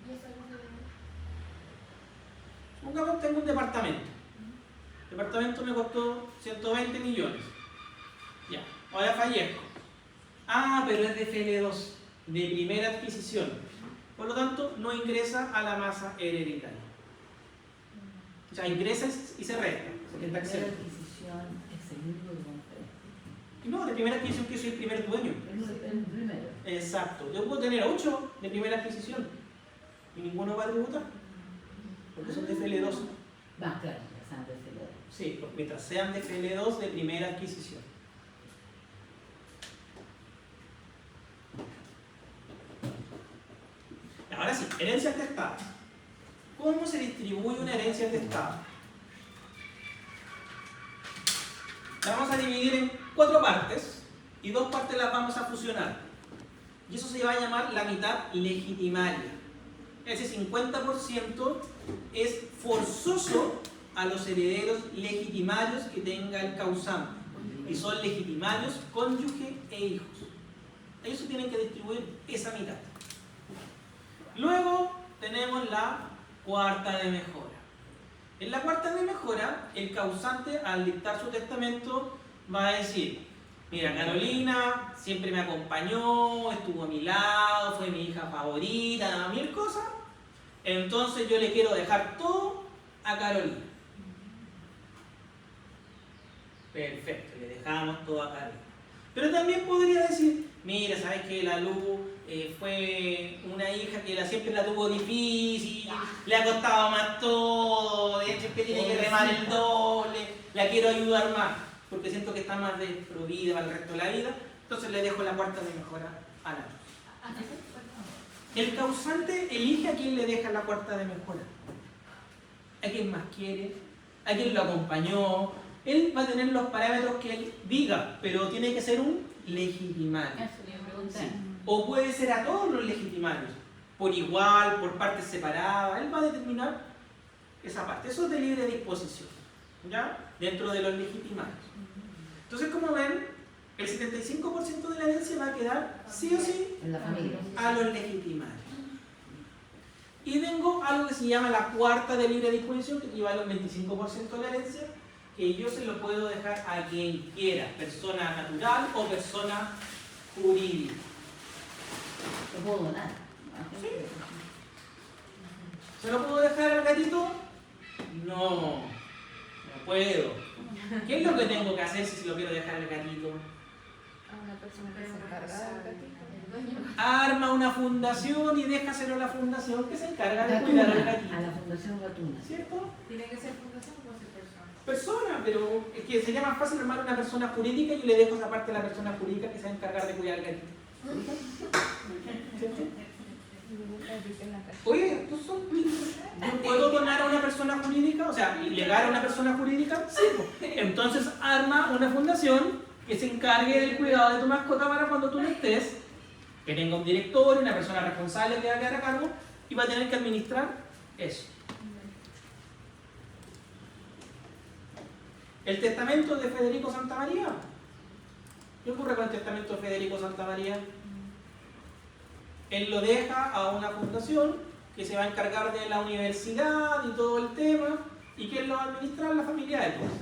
¿Y eso no se Supongamos que tengo un departamento. El departamento me costó 120 millones. Ya, ahora fallezco. Pero es de FL2, de primera adquisición. Por lo tanto, no ingresa a la masa hereditaria. O sea, ingresa y se resta. La primera adquisición es el único que compré. No, de primera adquisición que soy el primer dueño. El primero. Exacto. Yo puedo tener 8 de primera adquisición y ninguno va a tributar. Porque son de FL2. Claro, interesante ese lado. Sí, porque mientras sean de FL2 de primera adquisición. Ahora sí, herencias testadas. ¿Cómo se distribuye una herencia testada? La vamos a dividir en 4 partes y 2 partes las vamos a fusionar. Y eso se va a llamar la mitad legitimaria. Ese 50% es forzoso a los herederos legitimarios que tenga el causante. Y son legitimarios, cónyuge e hijos. Ellos se tienen que distribuir esa mitad. Luego tenemos la cuarta de mejora. En la cuarta de mejora, el causante al dictar su testamento va a decir: mira, Carolina siempre me acompañó, estuvo a mi lado, fue mi hija favorita, 1000 cosas. Entonces yo le quiero dejar todo a Carolina. Perfecto, le dejamos todo a Carolina. Pero también podría decir: mira, sabes que la Luz fue una hija que siempre la tuvo difícil, le ha costado más todo, siempre tiene que remar el doble, la quiero ayudar más, porque siento que está más desprovida para el resto de la vida, entonces le dejo la cuarta de mejora a la Luz. El causante elige a quién le deja la cuarta de mejora, a quién más quiere, a quién lo acompañó. Él va a tener los parámetros que él diga, pero tiene que ser un legitimario. Eso le iba a preguntar. Sí. O puede ser a todos los legitimarios, por igual, por partes separadas. Él va a determinar esa parte. Eso es de libre disposición, ¿ya? Dentro de los legitimarios. Entonces, como ven, el 75% de la herencia va a quedar sí o sí En la familia. a los legitimarios. Y tengo algo que se llama la cuarta de libre disposición, que equivale al 25% de la herencia, que yo se lo puedo dejar a quien quiera, persona natural o persona jurídica. Lo puedo donar. Sí. ¿Se lo puedo dejar al gatito? No, no puedo. ¿Qué es lo que tengo que hacer si se lo quiero dejar al gatito? A una persona que se encarga del gatito. El dueño. Arma una fundación y déjaselo a la fundación que se encarga de cuidar al Gatuna, gatito. a la Fundación Gatuna. ¿Cierto? ¿Tiene que ser fundación o puede ser persona? Persona, pero es que sería más fácil armar una persona jurídica y yo le dejo esa parte a la persona jurídica que se va a encargar de cuidar al gatito. ¿Cierto? Oye, ¿estos son? ¿Yo puedo donar a una persona jurídica? O sea, ¿legar a una persona jurídica? Sí. Entonces arma una fundación que se encargue del cuidado de tu mascota para cuando tú no estés, que tenga un director, una persona responsable que va a quedar a cargo y va a tener que administrar eso. El testamento de Federico Santamaría. ¿Qué ocurre con el testamento de Federico Santamaría? Él lo deja a una fundación que se va a encargar de la universidad y todo el tema, y que él lo va a administrar la familia de todos.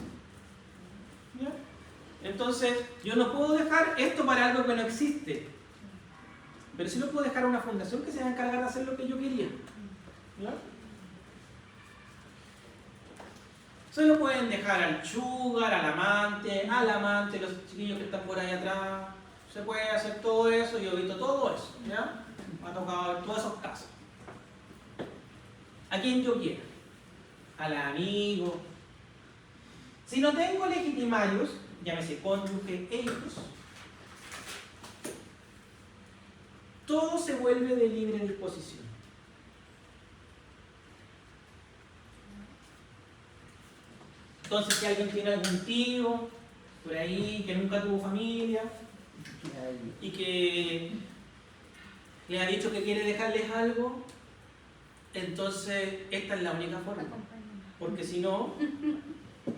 ¿Ya? Entonces, yo no puedo dejar esto para algo que no existe, pero sí lo puedo dejar a una fundación que se va a encargar de hacer lo que yo quería. ¿Ya? Se lo pueden dejar al sugar, al amante, los chiquillos que están por ahí atrás. Se puede hacer todo eso, yo he visto todo eso. ¿Ya? Me ha tocado ver todos esos casos. A quien yo quiera. Al amigo. Si no tengo legitimarios, llámese cónyuge e hijos, todo se vuelve de libre disposición. Entonces, si alguien tiene algún tío por ahí que nunca tuvo familia y que les ha dicho que quiere dejarles algo, entonces esta es la única forma. Porque si no,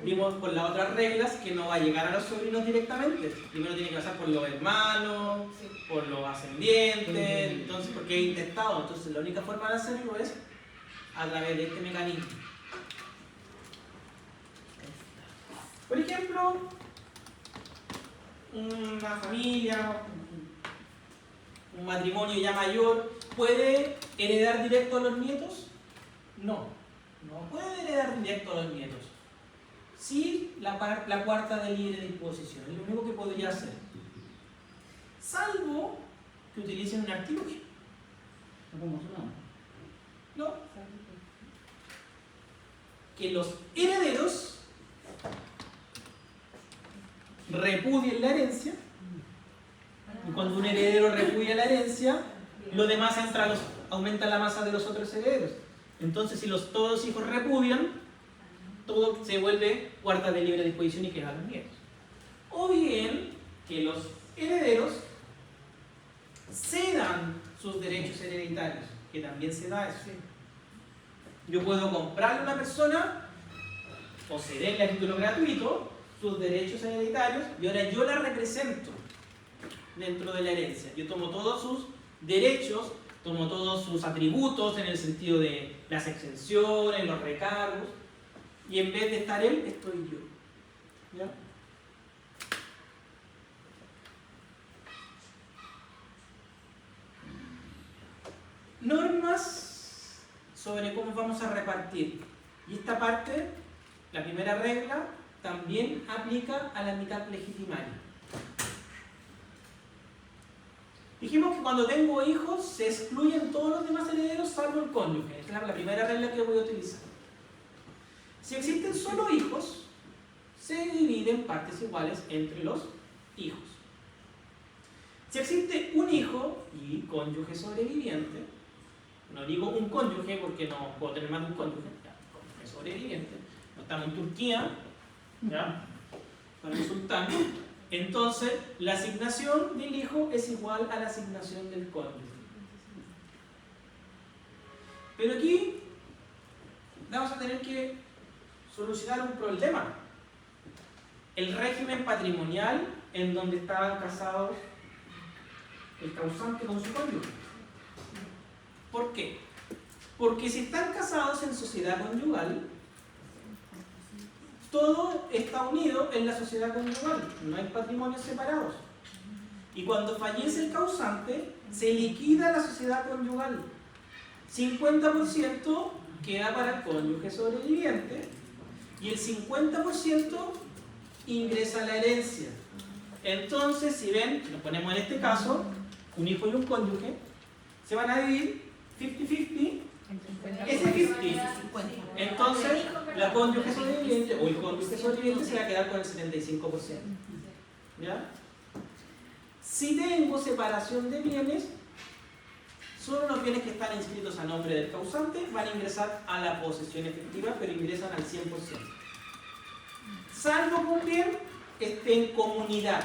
vimos con las otras reglas que no va a llegar a los sobrinos directamente. Primero tiene que pasar por los hermanos, por los ascendientes, entonces porque es intestado. Entonces la única forma de hacerlo es a través de este mecanismo. Por ejemplo, una familia, un matrimonio ya mayor, ¿puede heredar directo a los nietos? No, no puede heredar directo a los nietos. Sí, la cuarta de libre disposición, es lo único que podría hacer. Salvo que utilicen un artilugio. ¿Cómo se llama? No. Que los herederos repudien la herencia, y cuando un heredero repudia la herencia, lo demás aumenta la masa de los otros herederos. Entonces, si todos los hijos repudian, todo se vuelve cuarta de libre disposición y quedan los nietos. O bien, que los herederos cedan sus derechos hereditarios, que también se da eso. Yo puedo comprarle a una persona o cederle a título gratuito sus derechos hereditarios y ahora yo la represento dentro de la herencia. Yo tomo todos sus derechos, tomo todos sus atributos en el sentido de las exenciones, los recargos, y en vez de estar él, estoy yo. ¿Ya? Normas sobre cómo vamos a repartir. Y esta parte, la primera regla, también aplica a la mitad legitimaria. Dijimos que cuando tengo hijos se excluyen todos los demás herederos salvo el cónyuge. Esta es la primera regla que voy a utilizar. Si existen solo hijos, se dividen partes iguales entre los hijos. Si existe un hijo y cónyuge sobreviviente, no digo un cónyuge porque no puedo tener más de un cónyuge, cónyuge sobreviviente, no estamos en Turquía, ¿ya? Para el sultán. Entonces, la asignación del hijo es igual a la asignación del cónyuge. Pero aquí vamos a tener que solucionar un problema. El régimen patrimonial en donde estaban casados el causante con su cónyuge. ¿Por qué? Porque si están casados en sociedad conyugal, todo está unido en la sociedad conyugal, no hay patrimonios separados. Y cuando fallece el causante, se liquida la sociedad conyugal. 50% queda para el cónyuge sobreviviente y el 50% ingresa a la herencia. Entonces, si ven, si nos ponemos en este caso, un hijo y un cónyuge, se van a dividir 50-50. Ese 50. Entonces, la cónyuge sobreviviente o el cónyuge sobreviviente se va a quedar con el 75%. ¿Ya? Si tengo separación de bienes, Solo los bienes que están inscritos a nombre del causante van a ingresar a la posesión efectiva, pero ingresan al 100%. Salvo que un bien esté en comunidad,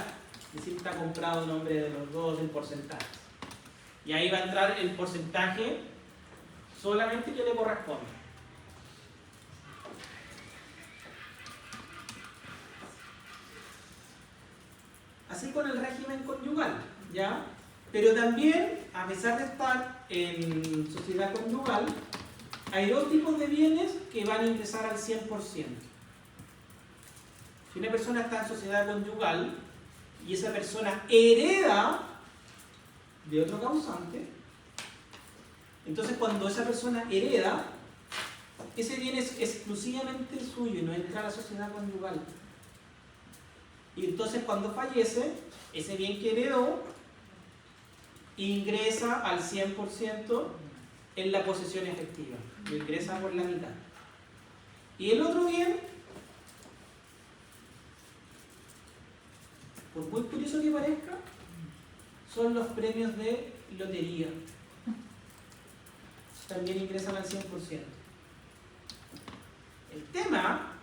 es decir, está comprado en nombre de los dos en porcentaje. Y ahí va a entrar el porcentaje solamente que le corresponde. Así con el régimen conyugal, ¿ya? Pero también, a pesar de estar en sociedad conyugal, hay dos tipos de bienes que van a ingresar al 100%. Si una persona está en sociedad conyugal y esa persona hereda de otro causante, entonces cuando esa persona hereda, ese bien es exclusivamente suyo y no entra a la sociedad conyugal. Y entonces cuando fallece, ese bien que heredó ingresa al 100% en la posesión efectiva. Lo ingresa por la mitad. Y el otro bien, por muy curioso que parezca, son los premios de lotería. También ingresan al 100%. El tema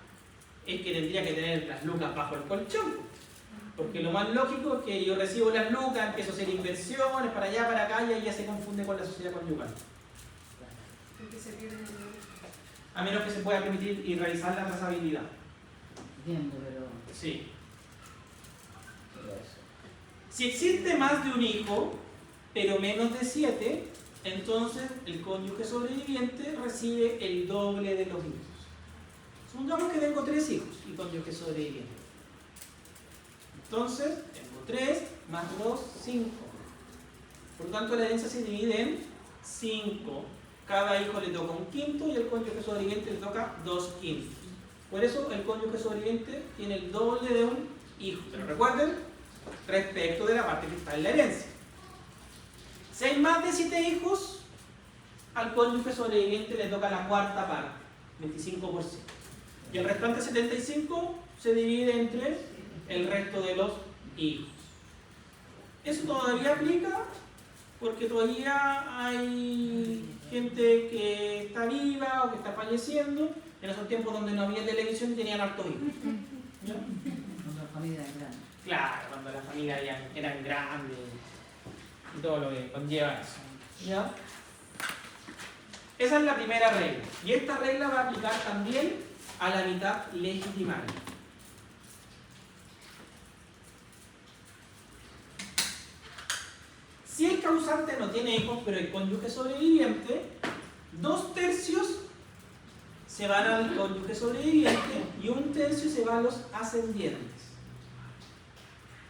es que tendría que tener las lucas bajo el colchón. Porque lo más lógico es que yo recibo las lucas, empiezo a hacer inversiones para allá, para acá, y ahí ya se confunde con la sociedad conyugal. Porque se pierde el dinero. A menos que se pueda permitir y realizar la trazabilidad. Entiendo, pero... Sí. pero eso. Si existe más de un hijo, pero menos de 7, entonces el cónyuge sobreviviente recibe el doble de los hijos. Supongamos que tengo 3 hijos y cónyuge sobreviviente. Entonces, tengo 3 más 2, 5. Por lo tanto, la herencia se divide en 5. Cada hijo le toca un quinto y el cónyuge sobreviviente le toca 2 quintos. Por eso, el cónyuge sobreviviente tiene el doble de un hijo. Pero recuerden, respecto de la parte que está en la herencia. Si hay más de 7 hijos, al cónyuge sobreviviente le toca la cuarta parte, 25%. Y el restante 75 se divide entre el resto de los hijos. Eso todavía aplica porque todavía hay gente que está viva o que está falleciendo en esos tiempos donde no había televisión y tenían hartos hijos. ¿Ya? Nuestra familia es grande. Claro, cuando las familias eran grandes y todo lo que conlleva eso. ¿Ya? Esa es la primera regla. Y esta regla va a aplicar también a la mitad legitimaria. Si el causante no tiene hijos, pero el cónyuge sobreviviente, 2/3 se van al cónyuge sobreviviente y 1/3 se va a los ascendientes.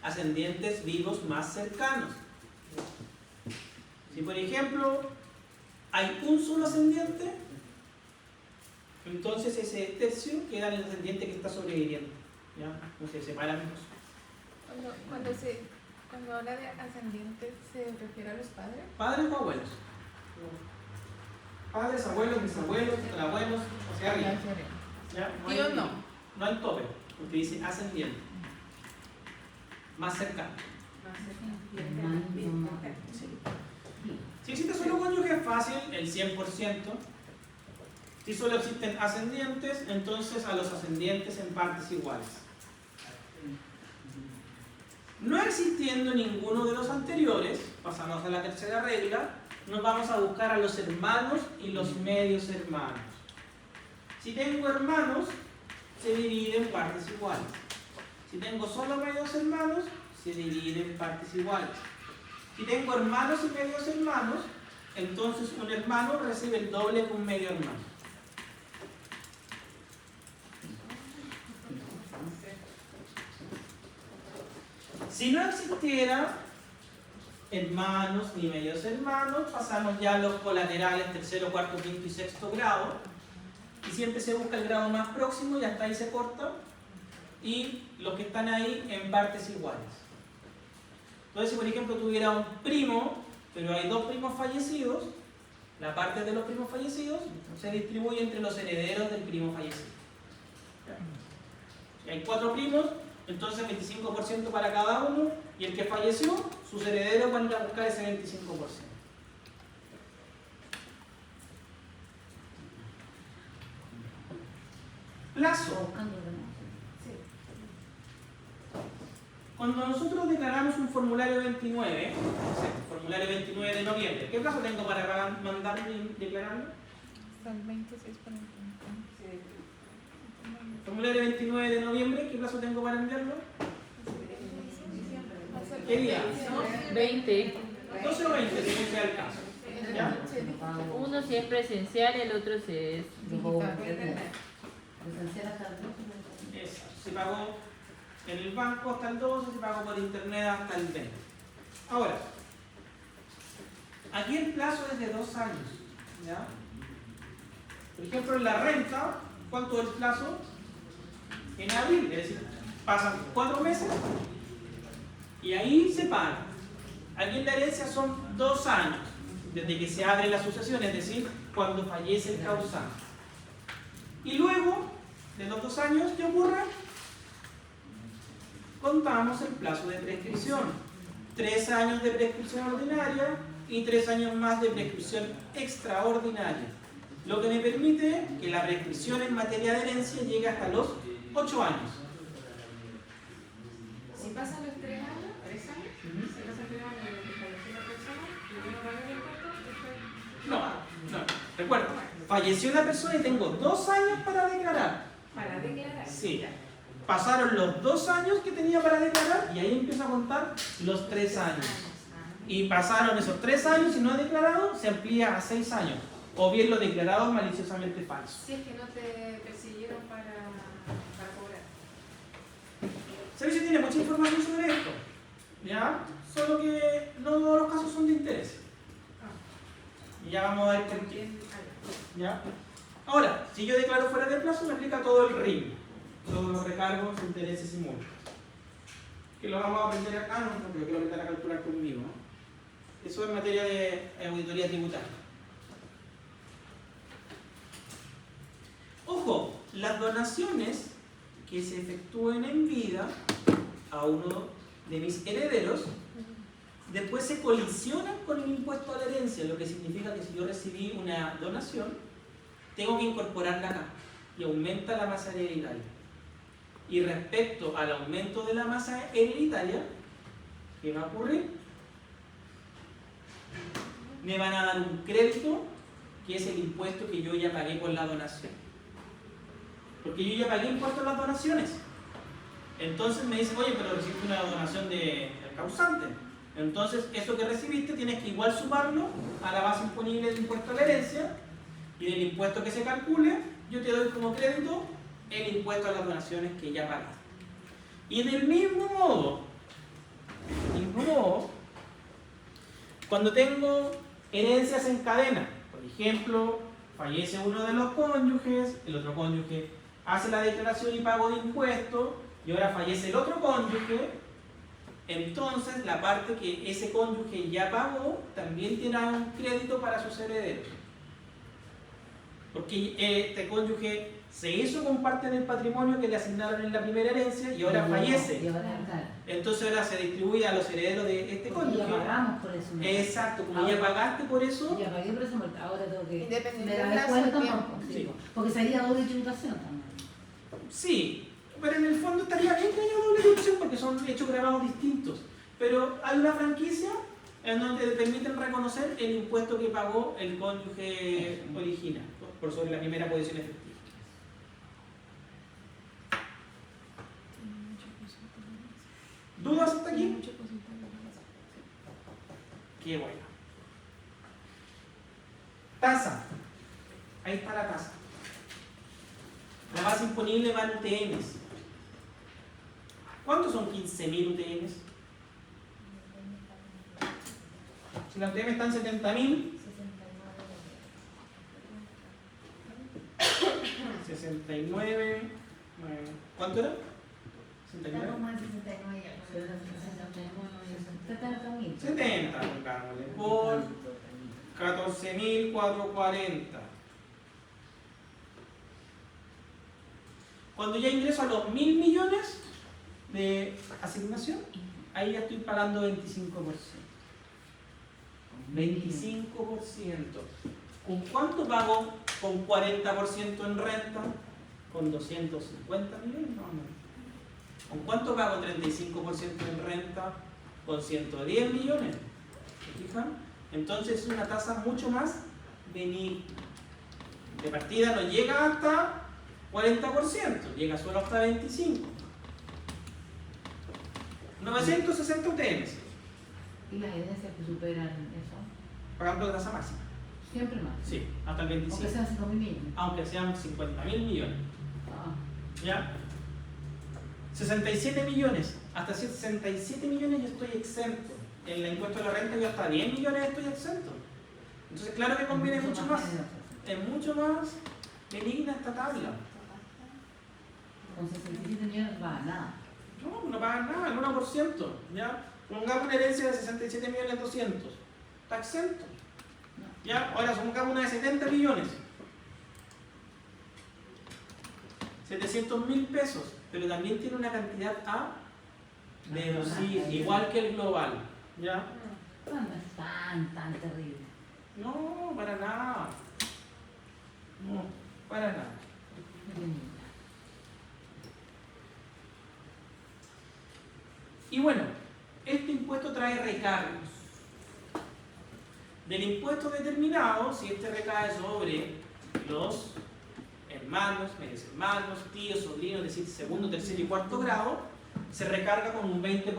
Ascendientes vivos más cercanos. Si por ejemplo hay un solo ascendiente, entonces ese tercio queda en el ascendiente que está sobreviviendo. ¿Ya? No se separan dos. Cuando habla de ascendientes, ¿se refiere a los padres? ¿Padres o abuelos? Padres, abuelos, bisabuelos, abuelos, o sea, arriba. ¿Ya? Tíos hay, no. No hay tope, porque dice ascendiente. Más cercano. Sí. Si existe solo cónyuge es fácil, el 100%. Si solo existen ascendientes, entonces a los ascendientes en partes iguales. No existiendo ninguno de los anteriores, pasamos a la tercera regla, nos vamos a buscar a los hermanos y los medios hermanos. Si tengo hermanos, se divide en partes iguales. Si tengo solo medios hermanos, se divide en partes iguales. Si tengo hermanos y medios hermanos, entonces un hermano recibe el doble que un medio hermano. Si no existiera hermanos ni medios hermanos, pasamos ya a los colaterales tercero, cuarto, quinto y sexto grado. Y siempre se busca el grado más próximo y hasta ahí se corta. Y los que están ahí en partes iguales. Entonces, si por ejemplo tuviera un primo, pero hay 2 primos fallecidos, la parte de los primos fallecidos se distribuye entre los herederos del primo fallecido. Si hay 4 primos, entonces 25% para cada uno, y el que falleció, sus herederos van a ir a buscar ese 25%. Plazo. Buscando ordenanza. Cuando nosotros declaramos un formulario 29, formulario 29 de noviembre, ¿qué plazo tengo para mandar y declararlo? Hasta el 26 por el Formulario 29 de noviembre, ¿qué plazo tengo para enviarlo? ¿Qué día? 20. 12 o 20, según sea el caso. ¿Ya? Uno si es presencial, el otro si es... Presencial hasta el 12. Exacto. Se pagó en el banco hasta el 12, se pagó por internet hasta el 20. Ahora, aquí el plazo es de 2 años. ¿Ya? Por ejemplo, en la renta, ¿cuánto es el plazo? En abril, es decir, pasan 4 meses y ahí se paga. Aquí en la herencia son 2 años, desde que se abre la sucesión, es decir, cuando fallece el causante. Y luego, de los 2 años, ¿qué ocurre? Contamos el plazo de prescripción. 3 años de prescripción ordinaria y 3 años más de prescripción extraordinaria. Lo que me permite que la prescripción en materia de herencia llegue hasta los 8 años. Si pasan los 3 años, si pasan 3 años desde que falleció la persona y yo no pago el impuesto, después No. Recuerda, falleció la persona y tengo 2 años para declarar. para declarar. Sí. Pasaron los 2 años que tenía para declarar y ahí empiezo a contar los 3 años. Y pasaron esos 3 años y no he declarado, se amplía a 6 años. O bien lo declarado es maliciosamente falso. Si es que no te persiguieron para cobrar. El servicio tiene mucha información sobre esto, ¿ya? Solo que no todos los casos son de interés. Y ya vamos a ver por qué. ¿Ya? Ahora, si yo declaro fuera de plazo, me aplica todo el RIM, todos los recargos, intereses y multas. Que lo vamos a aprender acá, no creo que lo metan a calcular conmigo, ¿no? Eso es materia de auditoría tributaria. Ojo, las donaciones que se efectúen en vida a uno de mis herederos, después se colisionan con el impuesto a la herencia, lo que significa que si yo recibí una donación, tengo que incorporarla acá y aumenta la masa hereditaria. Y respecto al aumento de la masa hereditaria, ¿qué va a ocurrir? Me van a dar un crédito que es el impuesto que yo ya pagué por la donación. Porque yo ya pagué impuestos a las donaciones. Entonces me dicen, oye, pero recibiste una donación del causante. Entonces, eso que recibiste tienes que igual sumarlo a la base imponible del impuesto a la herencia y del impuesto que se calcule, yo te doy como crédito el impuesto a las donaciones que ya pagaste. Y del mismo modo, cuando tengo herencias en cadena, por ejemplo, fallece uno de los cónyuges, el otro cónyuge hace la declaración y pago de impuestos, y ahora fallece el otro cónyuge, entonces la parte que ese cónyuge ya pagó también tiene un crédito para sus herederos. Porque este cónyuge se hizo con parte del patrimonio que le asignaron en la primera herencia y ahora fallece. Y ahora, claro. Entonces ahora se distribuye a los herederos de este Porque cónyuge. ya pagamos por eso. ¿no? Exacto, como ya pagaste por eso, Ya pagué por eso, ahora tengo que... Independiente me da del plazo descuento, de tiempo. ¿no? Sí. Porque sería doble tributación también. sí, pero en el fondo estaría bien que haya doble deducción porque son hechos grabados distintos. Pero hay una franquicia en donde te permiten reconocer el impuesto que pagó el cónyuge original por sobre la primera posición efectiva. ¿Dudas hasta aquí? Qué bueno. Tasa. Ahí está la tasa. La base imponible va en UTMs. ¿Cuántos son 15.000 UTMs? Si la UTM está en 70.000, 69, ¿cuánto era? 69. Estamos en 69 ya. 70, pongámosle, por 14.440. Cuando ya ingreso a los 1.000 millones de asignación, ahí ya estoy pagando 25%. 25%. ¿Con cuánto pago con 40% en renta? con 250 millones más o menos. ¿Con cuánto pago 35% en renta? Con 110 millones. ¿Se fijan? Entonces es una tasa mucho más benigna. De partida no llega hasta 40%, llega solo hasta 25%. 960 UTMs, ¿Y las herencias que superan eso? pagando la tasa máxima. Siempre más. Sí, hasta el Aunque 25%. sean 5.000 millones. Aunque sean 50.000 millones. Ah, ¿Ya? 67 millones. Hasta 67 millones yo estoy exento. En el impuesto de la renta yo hasta 10 millones estoy exento. Entonces claro que conviene mucho más. generoso. Es mucho más benigna esta tabla. Con 67 millones va a nada. No pagan nada, el 1%. ¿Ya? Pongamos una herencia de 67 millones 200. Está exento. ¿Ya? Ahora pongamos una de 70 millones. 700.000 pesos. Pero también tiene una cantidad a deducir, igual que el global. ¿Ya? No es tan terrible. No, para nada. No, para nada. Y bueno, este impuesto trae recargos. Del impuesto determinado, si este recae sobre los hermanos, medios hermanos, tíos, sobrinos, es decir, segundo, tercer y cuarto grado, se recarga con un 20%.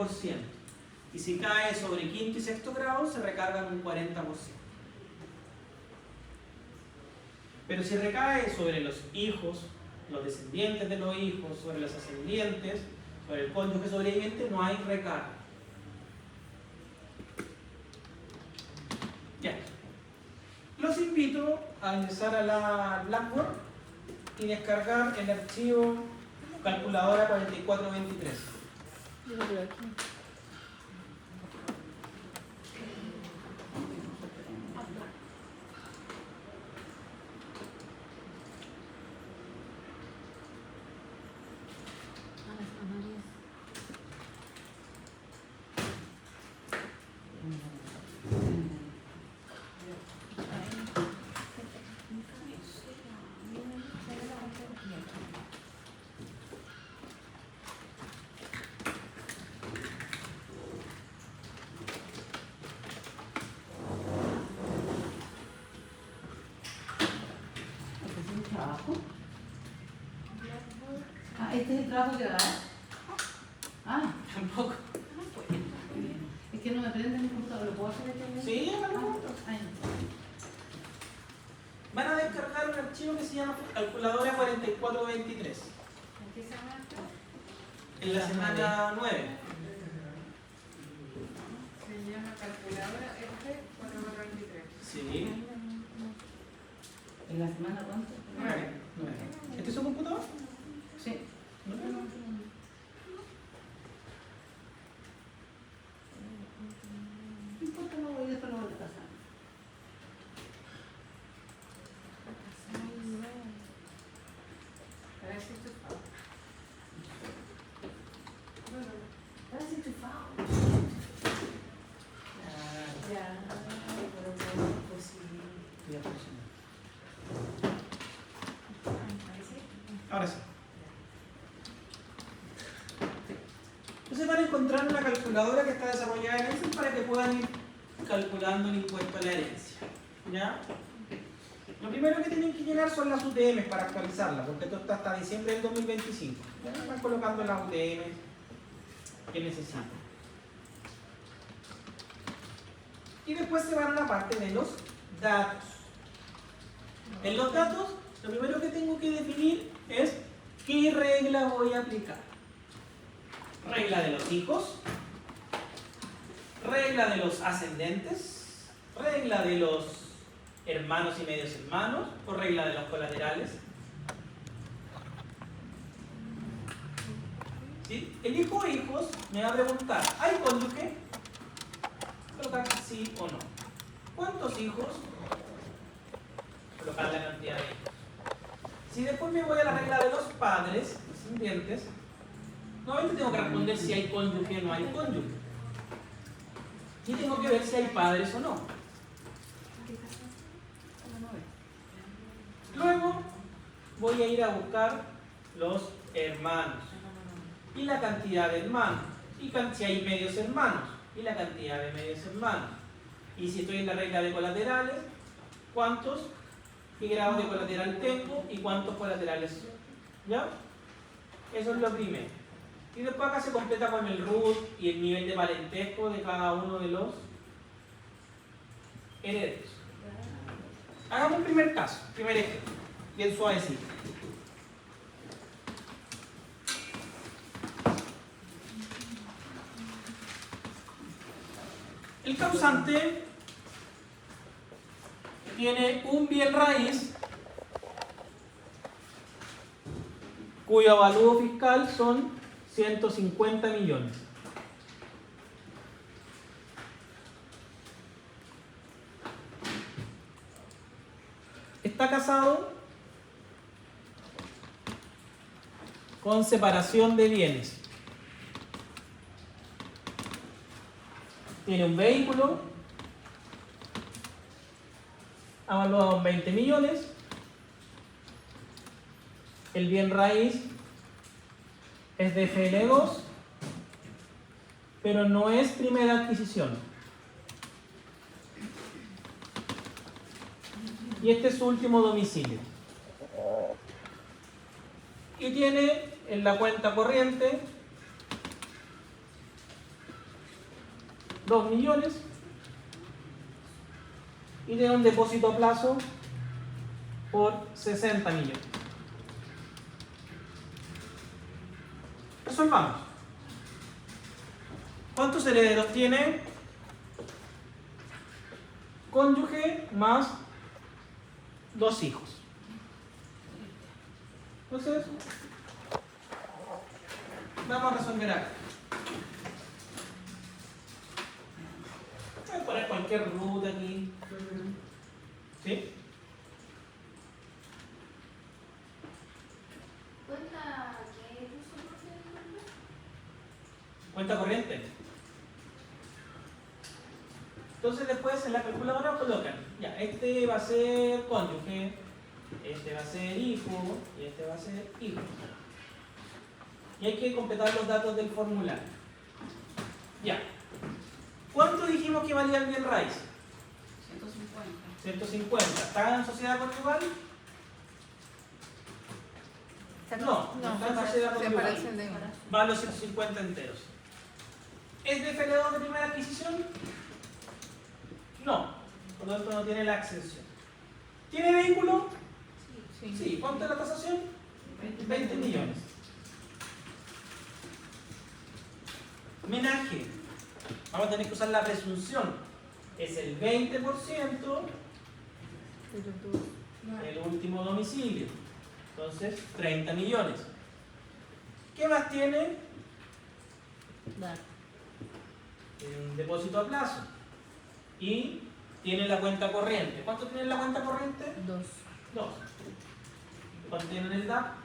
Y si cae sobre quinto y sexto grado, se recarga con un 40%. Pero si recae sobre los hijos, los descendientes de los hijos, sobre los ascendientes, sobre el cónyuge sobreviviente, no hay recargo. Ya. Los invito a ingresar a la Blackboard y descargar el archivo calculadora 4423. Yo lo veo aquí. ¿Trabajo? Ah, ¿este es el trabajo que va a dar? Ah, Tampoco. es que no me prende mi computador, ¿lo puedo hacer este? Sí, háganlo. Ay, Van a descargar un archivo que se llama calculadora 4423 ¿En qué se llama esto? en la semana 9. Se llama calculadora F4423. Sí. ¿En la semana cuánto? 9. ¿Este es su computador? Sí. No. No importa, no voy, después lo voy a pasar. Parece estufado. Parece enchufado. Ya, pero no es posible. Voy a presionar. Parece. Ahora sí. Entonces van a encontrar una calculadora que está desarrollada en Excel para que puedan ir calculando el impuesto a la herencia. ¿Ya? Lo primero que tienen que llenar son las UTM para actualizarla, porque esto está hasta diciembre del 2025. ¿Ya? Van colocando las UTM que necesitan. Y después se van a la parte de los datos. En los datos, lo primero que tengo que definir es qué regla voy a aplicar. Regla de los hijos, regla de los ascendentes, regla de los hermanos y medios hermanos o regla de los colaterales. ¿Sí? El hijo o hijos me va a preguntar, ¿hay cónyuge? Colocar sí o no. ¿Cuántos hijos? Colocar la cantidad de hijos. Si después me voy a la regla de los padres, descendientes, nuevamente tengo que responder si hay cónyuge o no hay cónyuge. Y tengo que ver si hay padres o no. Luego voy a ir a buscar los hermanos. Y la cantidad de hermanos. Y si hay medios hermanos. Y la cantidad de medios hermanos. Y si estoy en la regla de colaterales, qué grado de colateral tengo y cuántos colaterales son. ¿Ya? Eso es lo primero. Y después acá se completa con el root y el nivel de parentesco de cada uno de los herederos. Hagamos un primer caso, primer ejemplo, bien suavecito. El causante tiene un bien raíz cuyo avalúo fiscal son 150 millones. Está casado con separación de bienes. Tiene un vehículo avaluado en 20 millones. El bien raíz es de FL2, pero no es primera adquisición. Y este es su último domicilio. Y tiene en la cuenta corriente 2 millones y tiene un depósito a plazo por 60 millones. Resolvamos. ¿Cuántos herederos tiene? Cónyuge más 2 hijos. Entonces, vamos a resolver acá. Voy a poner cualquier ruta aquí. ¿Sí? ¿Cuenta qué uso por ser? Cuenta corriente. Entonces después en la calculadora colocan, ya, este va a ser cónyuge, este va a ser hijo y este va a ser hijo. Y hay que completar los datos del formulario. Ya. ¿Cuánto dijimos que valía el bien raíz? 150. ¿Está en sociedad conyugal? No, no está en sociedad conyugal. separación de bienes. Vale los 150 enteros. ¿Es de FL2 de primera adquisición? No, por lo tanto no tiene la exención. ¿Tiene vehículo? Sí. ¿Cuánto es la tasación? 20 millones. Menaje. Vamos a tener que usar la presunción. Es el 20% del último domicilio. Entonces, 30 millones. ¿Qué más tiene? Un depósito a plazo. Y tiene la cuenta corriente. ¿Cuánto tiene la cuenta corriente? 2. 2. ¿Cuánto tiene en el DAP?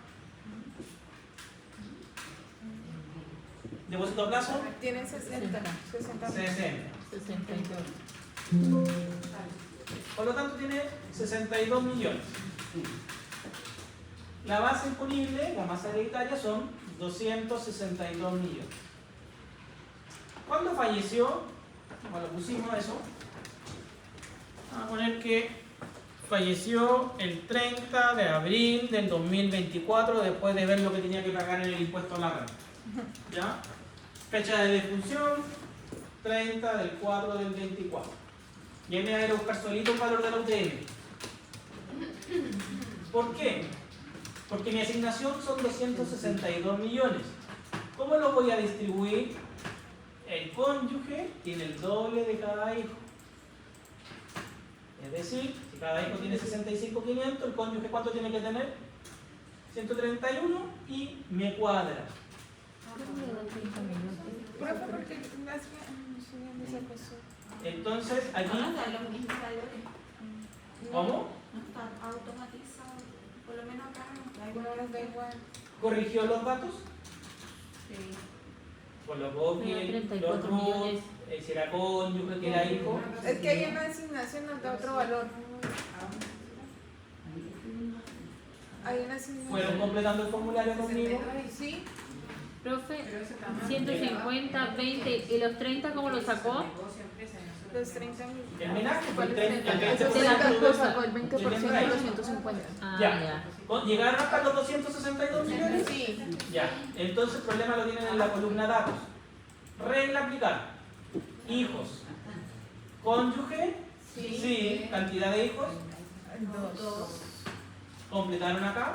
¿Depósito a plazo? Tienen 60. 60. 60. 62. Por lo tanto tiene 62 millones. La base imponible, la masa hereditaria, son 262 millones. ¿Cuándo falleció? Bueno, pusimos eso. Vamos a poner que falleció el 30 de abril del 2024 después de ver lo que tenía que pagar en el impuesto a la renta. ¿Ya? Fecha de defunción 30 del 4 del 24. Y ahí me voy a ir a buscar solito el valor de la UTM. ¿Por qué? Porque mi asignación son 262 millones. ¿Cómo lo voy a distribuir? El cónyuge tiene el doble de cada hijo. Es decir, si cada hijo tiene 65.500, el cónyuge ¿cuánto tiene que tener? 131 y me cuadra. Profe, porque no sé esa cosa. Entonces aquí, Ahora está lo mismo que hay. ¿cómo? No está automatizado. Por lo menos acá no hay. Algunos da igual. ¿Corrigió los datos? Sí. Colocó que Mira, los 34 root, millones. si era cónyuge, que era hijo. Es que ahí en la asignación nos da otro valor. Hay una asignación. ¿Fueron completando el formulario conmigo? Sí, Profe, Pero eso está mal. 150, 20 y los 30, ¿cómo lo sacó? Negocio, empresa, nosotros- los 30.000. El menaje fue el ¿Cuál es 30%. el 30%? de la Lo cosa. sacó el 20% de los 150. Ah, Ya. ya. ¿Llegaron hasta los 262 millones? Sí. Ya. Entonces el problema lo tienen en la columna datos. Regla aplicar. Hijos. Cónyuge. Sí. Cantidad de hijos. Dos. Completaron acá.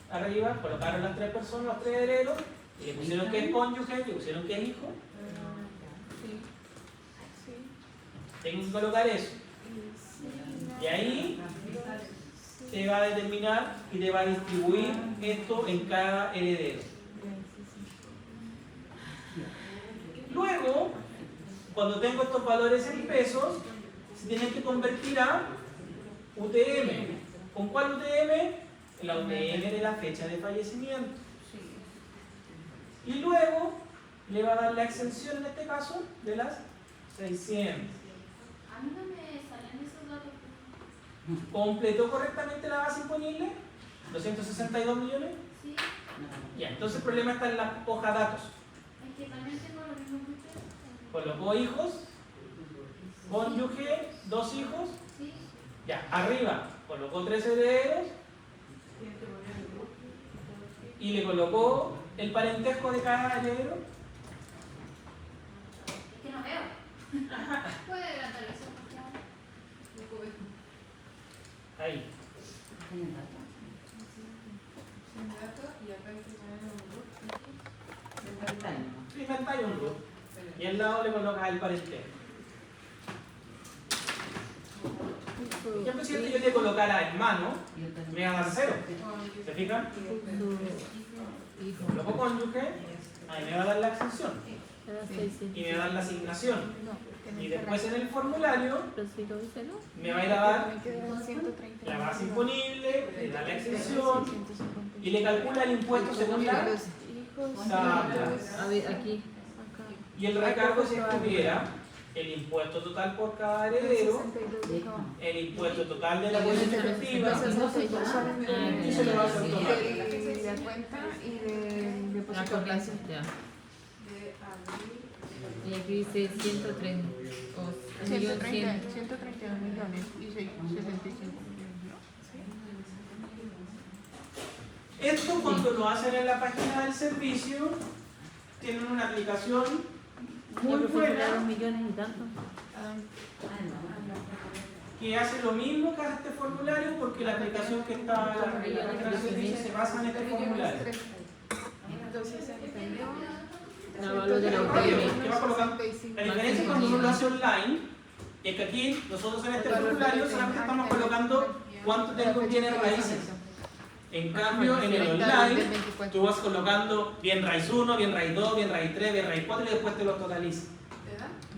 Arriba. Colocaron las 3 personas, los 3 herederos. Y le pusieron que es cónyuge, le pusieron que es hijo. Sí. Sí. Tengo que colocar eso. Y ahí te va a determinar y te va a distribuir esto en cada heredero. Luego, cuando tengo estos valores en pesos, se tienen que convertir a UTM. ¿Con cuál UTM? La UTM de la fecha de fallecimiento. Y luego le va a dar la exención en este caso de las 600. A mí no me salen esos datos. ¿Completó correctamente la base imponible? ¿262 millones? Sí, Ya, entonces el problema está en la hoja datos. es que también tengo lo mismo que ustedes. Colocó hijos, cónyuge, 2 hijos. Sí, Ya, arriba colocó 3 herederos y le colocó el parentesco de cada heredero. es que no veo. ¿Puede adelantar eso, por favor? No puedo ver. Ahí. Sin datos y acá hay que poner un grupo. Inventario un root. Y al lado le colocas el parentesco. Por ejemplo, si yo le colocara hermano, me va a dar 0. ¿Se fijan? Coloco cónyuge, ahí me va a dar la exención. Y me va a dar la asignación. Y después en el formulario me va a ir a dar Me quedan 130. la base imponible, le da la exención y le calcula el impuesto según la Los hijos. tabla. A ver, aquí. Y el recargo si estuviera el impuesto total por cada heredero, el impuesto total de la cuenta efectiva, y se lo va a hacer todo. De la cuenta y del La depósito a plazo. corriente, ya. Y aquí dice 130. O 132 millones y 65 millones, ¿no? Esto cuando lo hacen en la página del servicio, tienen una aplicación muy buena 2 millones y tanto. que hace lo mismo que hace este formulario porque la aplicación que está en la página del servicio se basa en este formulario. 262. La valor de la ¿Qué va UTM. colocando? La diferencia cuando uno lo hace online es que aquí nosotros en este formulario solamente estamos colocando cuánto tengo en bienes raíces. En cambio, en el online, tú vas colocando bien raíz 1, bien raíz 2, bien raíz 3, bien raíz 4 y después te los totalizas.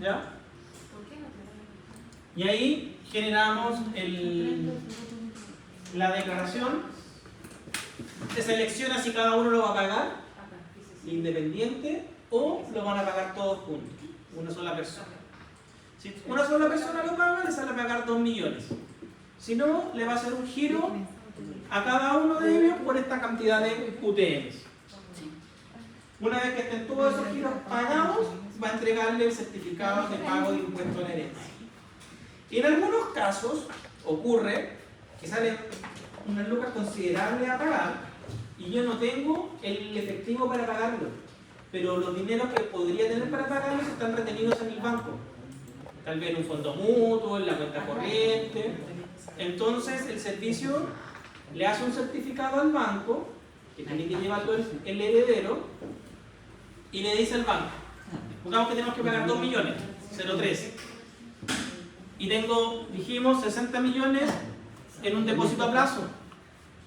¿Ya? ¿Por qué no te Y ahí generamos la declaración. Se selecciona si cada uno lo va a pagar, acá? Dice sí. independiente, o lo van a pagar todos juntos, una sola persona. Si una sola persona lo paga, le sale a pagar 2 millones. Si no, le va a hacer un giro a cada uno de ellos por esta cantidad de UTMs. Una vez que estén todos esos giros pagados, va a entregarle el certificado de pago de impuesto a la herencia. Y en algunos casos ocurre que sale unas lucas considerables a pagar y yo no tengo el efectivo para pagarlo, pero los dineros que podría tener para pagarlos están retenidos en el banco, tal vez en un fondo mutuo, en la cuenta corriente. Entonces el servicio le hace un certificado al banco que tiene que llevarlo el heredero y le dice al banco, supongamos que tenemos que pagar 2 millones, 0,13, y tengo, dijimos, 60 millones en un depósito a plazo.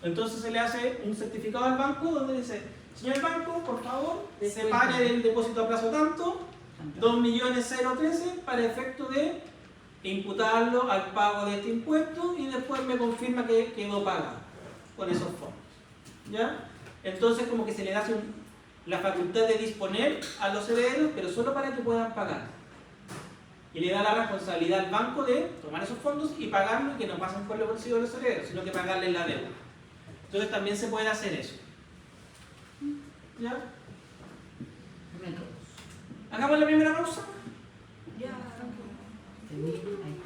Entonces se le hace un certificado al banco donde dice, señor banco, por favor, separe del depósito a plazo tanto, 2.013 para efecto de imputarlo al pago de este impuesto y después me confirma que quedó pagado con esos fondos. ¿Ya? Entonces como que se le da la facultad de disponer a los herederos, pero solo para que puedan pagar. Y le da la responsabilidad al banco de tomar esos fondos y pagarlos y que no pasen por los bolsillos de los herederos, sino que pagarles la deuda. Entonces también se puede hacer eso. ¿Ya? Métodos. Hagamos la primera pausa. Ya. Ahí